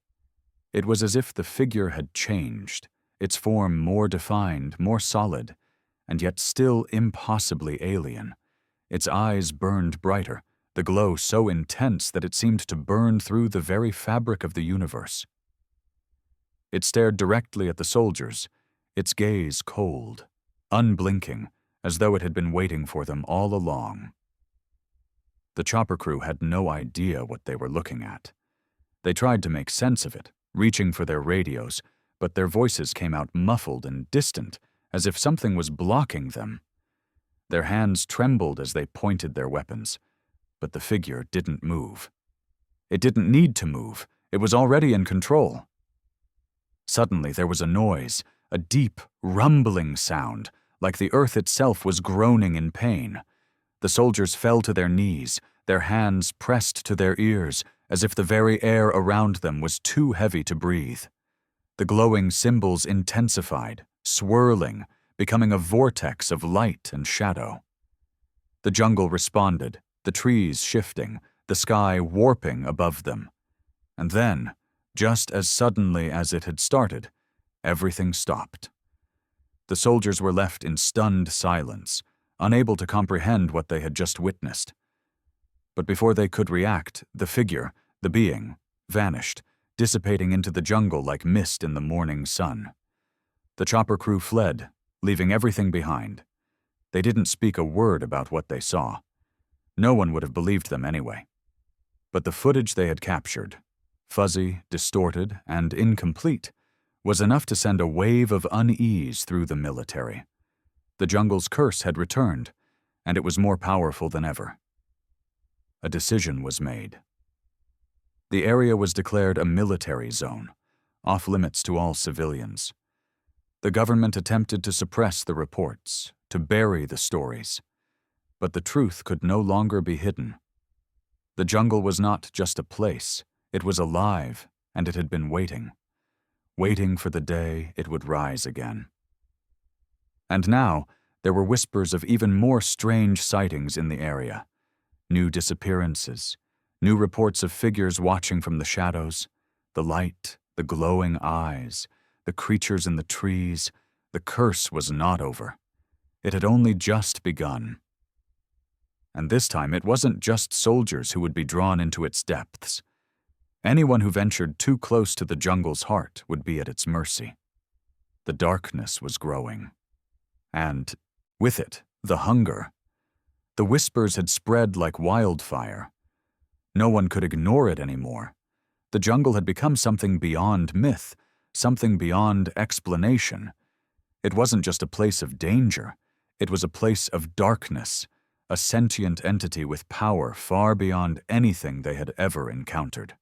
It was as if the figure had changed, its form more defined, more solid, and yet still impossibly alien. Its eyes burned brighter, the glow so intense that it seemed to burn through the very fabric of the universe. It stared directly at the soldiers, its gaze cold, unblinking, as though it had been waiting for them all along. The chopper crew had no idea what they were looking at. They tried to make sense of it, reaching for their radios, but their voices came out muffled and distant, as if something was blocking them. Their hands trembled as they pointed their weapons, but the figure didn't move. It didn't need to move. It was already in control. Suddenly there was a noise, a deep, rumbling sound, like the earth itself was groaning in pain. The soldiers fell to their knees, their hands pressed to their ears, as if the very air around them was too heavy to breathe. The glowing symbols intensified, swirling, becoming a vortex of light and shadow. The jungle responded, the trees shifting, the sky warping above them. And then, just as suddenly as it had started, everything stopped. The soldiers were left in stunned silence, unable to comprehend what they had just witnessed. But before they could react, the figure, the being, vanished, dissipating into the jungle like mist in the morning sun. The chopper crew fled, leaving everything behind. They didn't speak a word about what they saw. No one would have believed them anyway. But the footage they had captured, fuzzy, distorted, and incomplete, was enough to send a wave of unease through the military. The jungle's curse had returned, and it was more powerful than ever. A decision was made. The area was declared a military zone, off-limits to all civilians. The government attempted to suppress the reports, to bury the stories. But the truth could no longer be hidden. The jungle was not just a place, it was alive, and it had been waiting for the day it would rise again. And now, there were whispers of even more strange sightings in the area. New disappearances, new reports of figures watching from the shadows, the light, the glowing eyes, the creatures in the trees. The curse was not over. It had only just begun. And this time it wasn't just soldiers who would be drawn into its depths. Anyone who ventured too close to the jungle's heart would be at its mercy. The darkness was growing. And, with it, the hunger. The whispers had spread like wildfire. No one could ignore it anymore. The jungle had become something beyond myth, something beyond explanation. It wasn't just a place of danger. It was a place of darkness, a sentient entity with power far beyond anything they had ever encountered.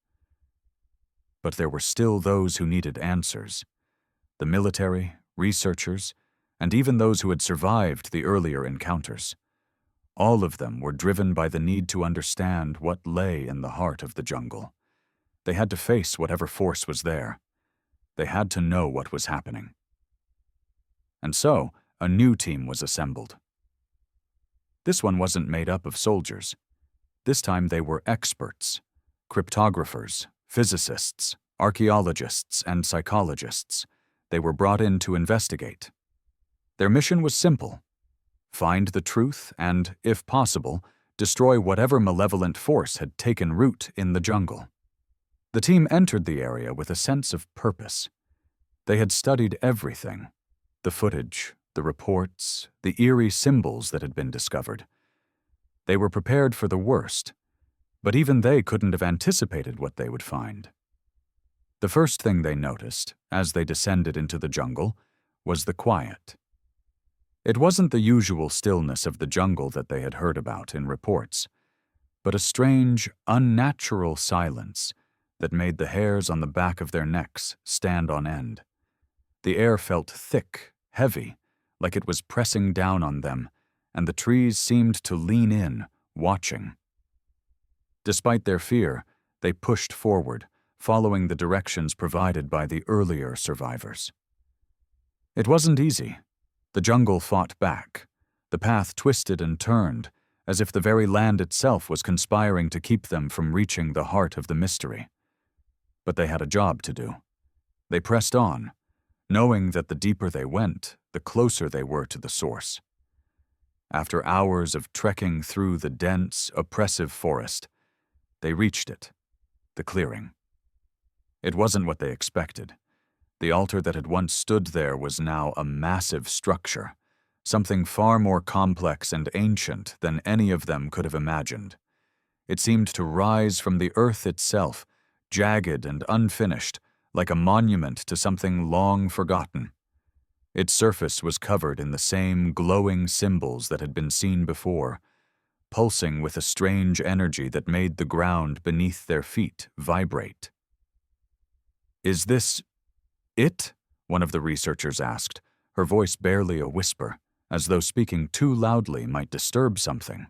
But there were still those who needed answers. The military, researchers, and even those who had survived the earlier encounters. All of them were driven by the need to understand what lay in the heart of the jungle. They had to face whatever force was there. They had to know what was happening. And so, a new team was assembled. This one wasn't made up of soldiers. This time they were experts, cryptographers, physicists, archaeologists, and psychologists. They were brought in to investigate. Their mission was simple: find the truth and, if possible, destroy whatever malevolent force had taken root in the jungle. The team entered the area with a sense of purpose. They had studied everything: the footage, the reports, the eerie symbols that had been discovered. They were prepared for the worst, but even they couldn't have anticipated what they would find. The first thing they noticed, as they descended into the jungle, was the quiet. It wasn't the usual stillness of the jungle that they had heard about in reports, but a strange, unnatural silence that made the hairs on the back of their necks stand on end. The air felt thick, heavy, like it was pressing down on them, and the trees seemed to lean in, watching. Despite their fear, they pushed forward, following the directions provided by the earlier survivors. It wasn't easy. The jungle fought back. The path twisted and turned, as if the very land itself was conspiring to keep them from reaching the heart of the mystery. But they had a job to do. They pressed on, knowing that the deeper they went, the closer they were to the source. After hours of trekking through the dense, oppressive forest, they reached it, the clearing. It wasn't what they expected. The altar that had once stood there was now a massive structure, something far more complex and ancient than any of them could have imagined. It seemed to rise from the earth itself, jagged and unfinished, like a monument to something long forgotten. Its surface was covered in the same glowing symbols that had been seen before, pulsing with a strange energy that made the ground beneath their feet vibrate. "Is this it?" one of the researchers asked, her voice barely a whisper, as though speaking too loudly might disturb something.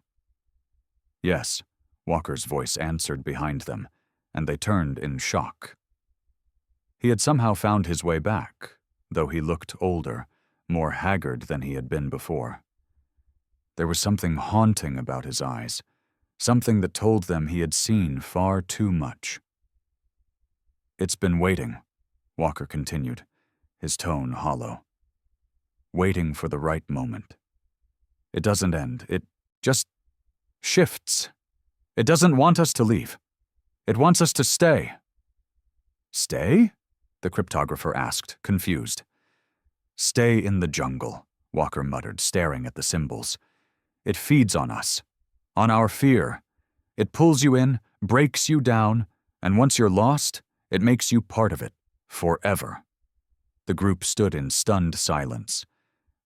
"Yes," Walker's voice answered behind them, and they turned in shock. He had somehow found his way back, though he looked older, more haggard than he had been before. There was something haunting about his eyes, something that told them he had seen far too much. "It's been waiting," Walker continued, his tone hollow. "Waiting for the right moment. It doesn't end. It just shifts. It doesn't want us to leave. It wants us to stay." "Stay?" the cryptographer asked, confused. "Stay in the jungle," Walker muttered, staring at the symbols. "It feeds on us, on our fear. It pulls you in, breaks you down, and once you're lost, it makes you part of it, forever." The group stood in stunned silence.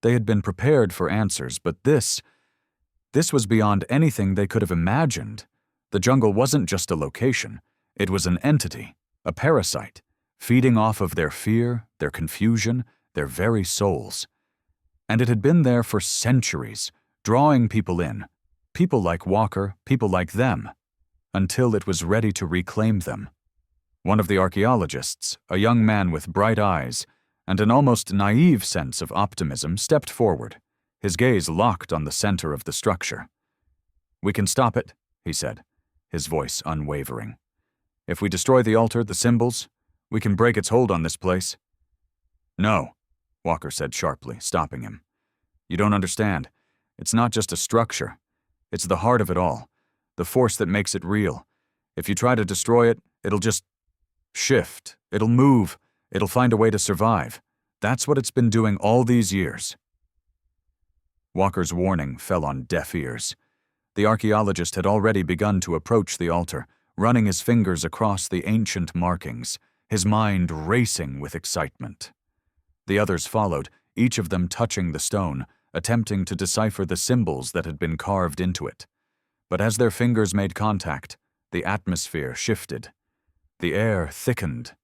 They had been prepared for answers, but this was beyond anything they could have imagined. The jungle wasn't just a location. It was an entity, a parasite, feeding off of their fear, their confusion, their very souls. And it had been there for centuries, drawing people in, people like Walker, people like them, until it was ready to reclaim them. One of the archaeologists, a young man with bright eyes and an almost naive sense of optimism, stepped forward, his gaze locked on the center of the structure. "We can stop it," he said, his voice unwavering. "If we destroy the altar, the symbols, we can break its hold on this place." "No," Walker said sharply, stopping him. "You don't understand. It's not just a structure. It's the heart of it all, the force that makes it real. If you try to destroy it, it'll just shift. It'll move. It'll find a way to survive. That's what it's been doing all these years." Walker's warning fell on deaf ears. The archaeologist had already begun to approach the altar, running his fingers across the ancient markings, his mind racing with excitement. The others followed, each of them touching the stone, attempting to decipher the symbols that had been carved into it. But as their fingers made contact, the atmosphere shifted. The air thickened,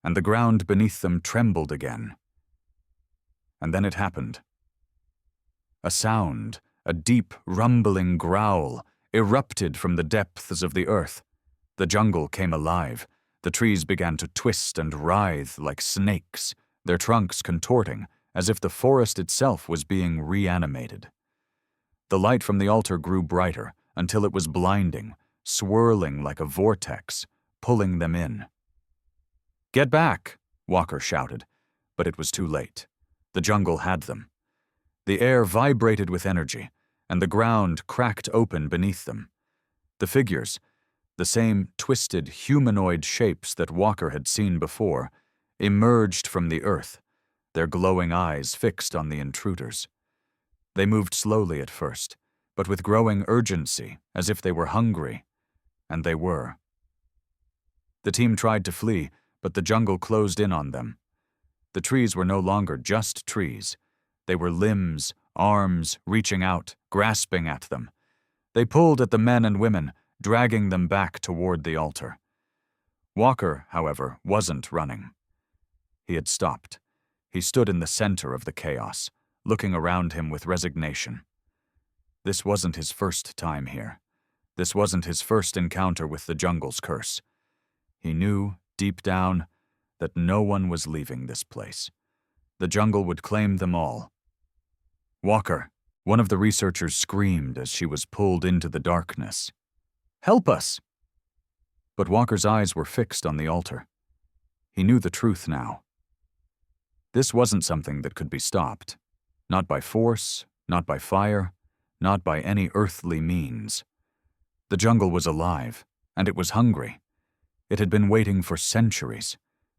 and the ground beneath them trembled again. And then it happened. A sound, a deep, rumbling growl, erupted from the depths of the earth. The jungle came alive. The trees began to twist and writhe like snakes, their trunks contorting, as if the forest itself was being reanimated. The light from the altar grew brighter until it was blinding, swirling like a vortex, pulling them in. "Get back!" Walker shouted, but it was too late. The jungle had them. The air vibrated with energy, and the ground cracked open beneath them. The figures, the same twisted humanoid shapes that Walker had seen before, emerged from the earth, their glowing eyes fixed on the intruders. They moved slowly at first, but with growing urgency, as if they were hungry. And they were. The team tried to flee, but the jungle closed in on them. The trees were no longer just trees. They were limbs, arms reaching out, grasping at them. They pulled at the men and women, dragging them back toward the altar. Walker, however, wasn't running. He had stopped. He stood in the center of the chaos, looking around him with resignation. This wasn't his first time here. This wasn't his first encounter with the jungle's curse. He knew, deep down, that no one was leaving this place. The jungle would claim them all. "Walker," one of the researchers screamed as she was pulled into the darkness. "Help us!" But Walker's eyes were fixed on the altar. He knew the truth now. This wasn't something that could be stopped. Not by force, not by fire, not by any earthly means. The jungle was alive, and it was hungry. It had been waiting for centuries,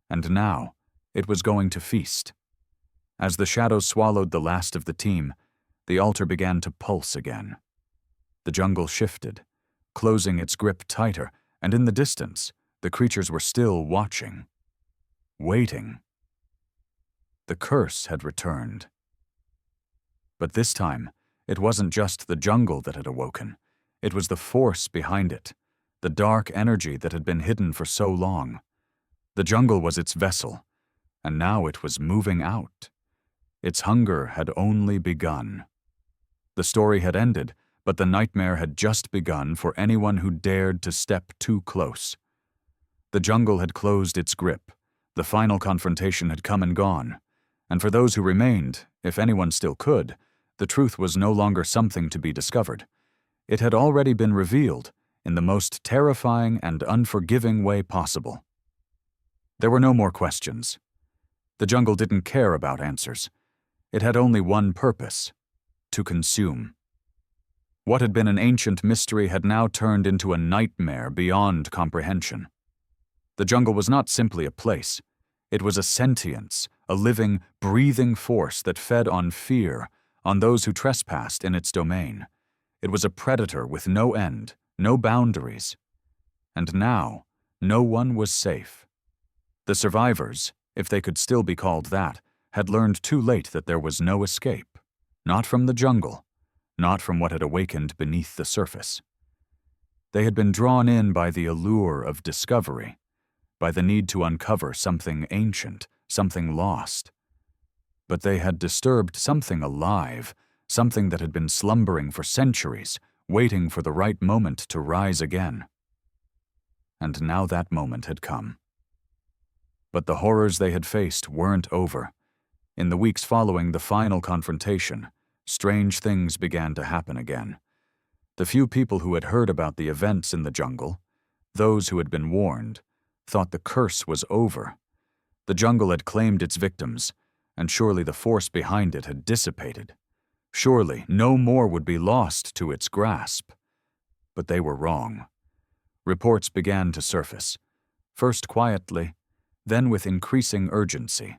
and now it was going to feast. As the shadows swallowed the last of the team, the altar began to pulse again. The jungle shifted, closing its grip tighter, and in the distance, the creatures were still watching, waiting. The curse had returned. But this time, it wasn't just the jungle that had awoken. It was the force behind it, the dark energy that had been hidden for so long. The jungle was its vessel, and now it was moving out. Its hunger had only begun. The story had ended, but the nightmare had just begun for anyone who dared to step too close. The jungle had closed its grip. The final confrontation had come and gone. And for those who remained, if anyone still could, the truth was no longer something to be discovered. It had already been revealed in the most terrifying and unforgiving way possible. There were no more questions. The jungle didn't care about answers. It had only one purpose: to consume. What had been an ancient mystery had now turned into a nightmare beyond comprehension. The jungle was not simply a place. It was a sentience, a living, breathing force that fed on fear, on those who trespassed in its domain. It was a predator with no end, no boundaries. And now, no one was safe. The survivors, if they could still be called that, had learned too late that there was no escape. Not from the jungle, not from what had awakened beneath the surface. They had been drawn in by the allure of discovery, by the need to uncover something ancient, something lost. But they had disturbed something alive, something that had been slumbering for centuries, waiting for the right moment to rise again. And now that moment had come. But the horrors they had faced weren't over. In the weeks following the final confrontation, strange things began to happen again. The few people who had heard about the events in the jungle, those who had been warned, thought the curse was over. The jungle had claimed its victims, and surely the force behind it had dissipated. Surely no more would be lost to its grasp. But they were wrong. Reports began to surface, first quietly, then with increasing urgency.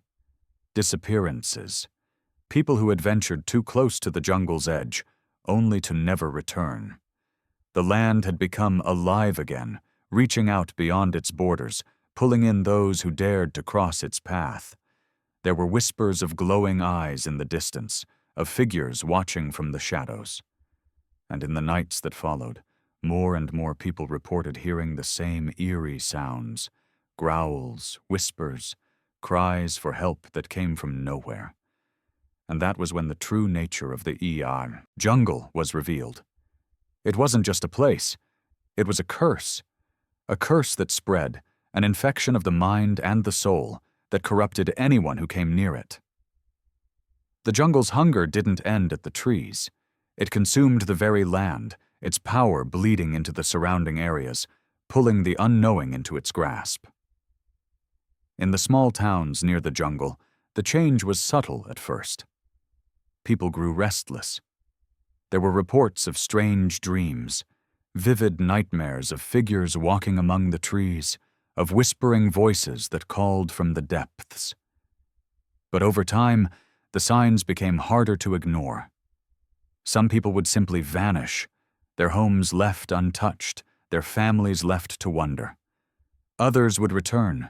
Disappearances. People who had ventured too close to the jungle's edge, only to never return. The land had become alive again, reaching out beyond its borders, pulling in those who dared to cross its path. There were whispers of glowing eyes in the distance, of figures watching from the shadows. And in the nights that followed, more and more people reported hearing the same eerie sounds, growls, whispers, cries for help that came from nowhere. And that was when the true nature of the jungle was revealed. It wasn't just a place. It was a curse that spread, an infection of the mind and the soul that corrupted anyone who came near it. The jungle's hunger didn't end at the trees. It consumed the very land, its power bleeding into the surrounding areas, pulling the unknowing into its grasp. In the small towns near the jungle, the change was subtle at first. People grew restless. There were reports of strange dreams, vivid nightmares of figures walking among the trees, of whispering voices that called from the depths. But over time, the signs became harder to ignore. Some people would simply vanish, their homes left untouched, their families left to wonder. Others would return,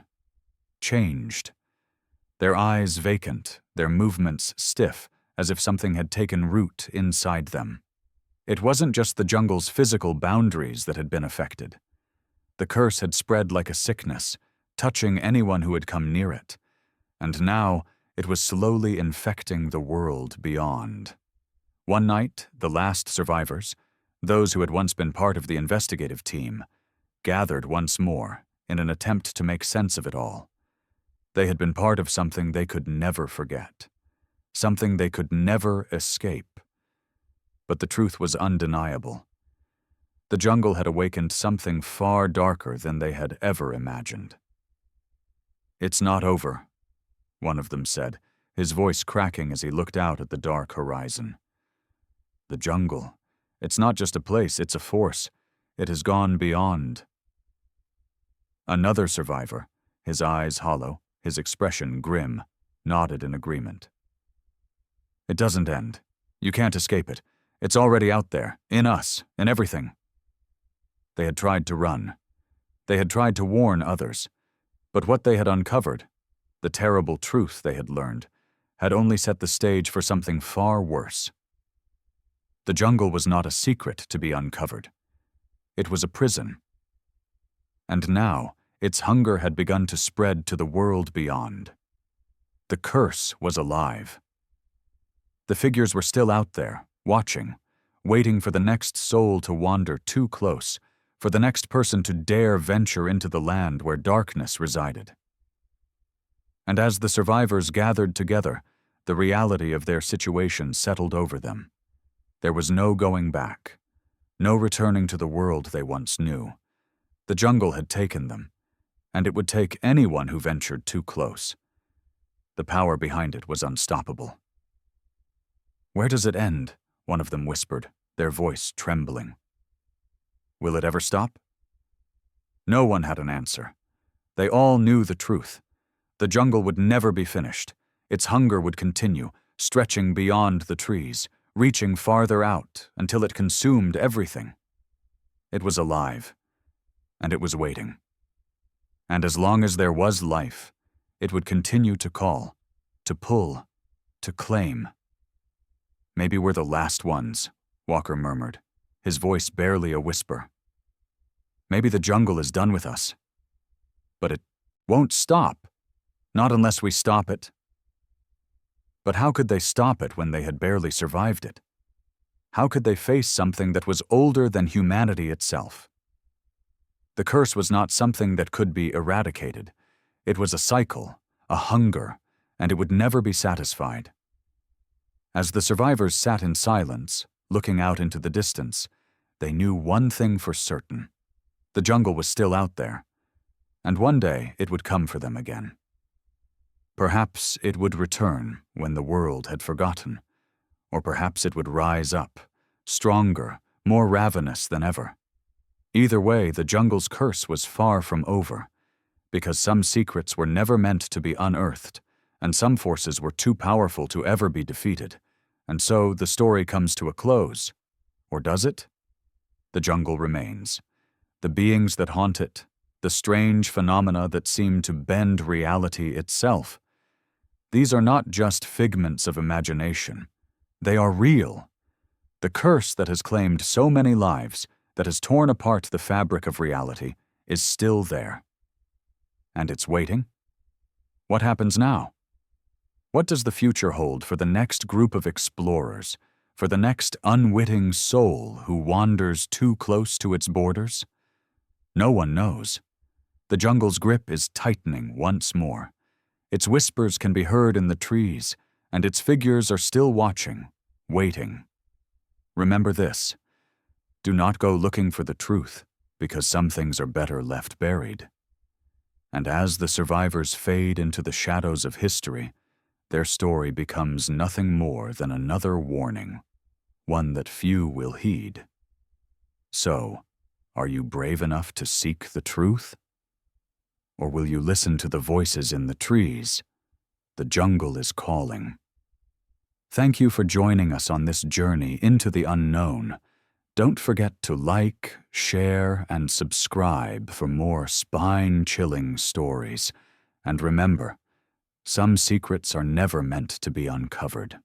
changed, their eyes vacant, their movements stiff, as if something had taken root inside them. It wasn't just the jungle's physical boundaries that had been affected. The curse had spread like a sickness, touching anyone who had come near it, and now it was slowly infecting the world beyond. One night, the last survivors, those who had once been part of the investigative team, gathered once more in an attempt to make sense of it all. They had been part of something they could never forget, something they could never escape. But the truth was undeniable. The jungle had awakened something far darker than they had ever imagined. "It's not over," one of them said, his voice cracking as he looked out at the dark horizon. "The jungle, it's not just a place, it's a force. It has gone beyond." Another survivor, his eyes hollow, his expression grim, nodded in agreement. "It doesn't end. You can't escape it. It's already out there, in us, in everything." They had tried to run. They had tried to warn others. But what they had uncovered, the terrible truth they had learned, had only set the stage for something far worse. The jungle was not a secret to be uncovered. It was a prison. And now, its hunger had begun to spread to the world beyond. The curse was alive. The figures were still out there, watching, waiting for the next soul to wander too close, for the next person to dare venture into the land where darkness resided. And as the survivors gathered together, the reality of their situation settled over them. There was no going back, no returning to the world they once knew. The jungle had taken them, and it would take anyone who ventured too close. The power behind it was unstoppable. "Where does it end?" one of them whispered, their voice trembling. "Will it ever stop?" No one had an answer. They all knew the truth. The jungle would never be finished. Its hunger would continue, stretching beyond the trees, reaching farther out until it consumed everything. It was alive, and it was waiting. And as long as there was life, it would continue to call, to pull, to claim. "Maybe we're the last ones," Walker murmured, his voice barely a whisper. "Maybe the jungle is done with us. But it won't stop, not unless we stop it." But how could they stop it when they had barely survived it? How could they face something that was older than humanity itself? The curse was not something that could be eradicated. It was a cycle, a hunger, and it would never be satisfied. As the survivors sat in silence, looking out into the distance, they knew one thing for certain. The jungle was still out there, and one day it would come for them again. Perhaps it would return when the world had forgotten, or perhaps it would rise up, stronger, more ravenous than ever. Either way, the jungle's curse was far from over, because some secrets were never meant to be unearthed, and some forces were too powerful to ever be defeated. And so the story comes to a close. Or does it? The jungle remains. The beings that haunt it, the strange phenomena that seem to bend reality itself. These are not just figments of imagination. They are real. The curse that has claimed so many lives, that has torn apart the fabric of reality, is still there. And it's waiting? What happens now? What does the future hold for the next group of explorers, for the next unwitting soul who wanders too close to its borders? No one knows. The jungle's grip is tightening once more. Its whispers can be heard in the trees, and its figures are still watching, waiting. Remember this: do not go looking for the truth, because some things are better left buried. And as the survivors fade into the shadows of history, their story becomes nothing more than another warning, one that few will heed. So, are you brave enough to seek the truth? Or will you listen to the voices in the trees? The jungle is calling. Thank you for joining us on this journey into the unknown. Don't forget to like, share, and subscribe for more spine-chilling stories. And remember, some secrets are never meant to be uncovered.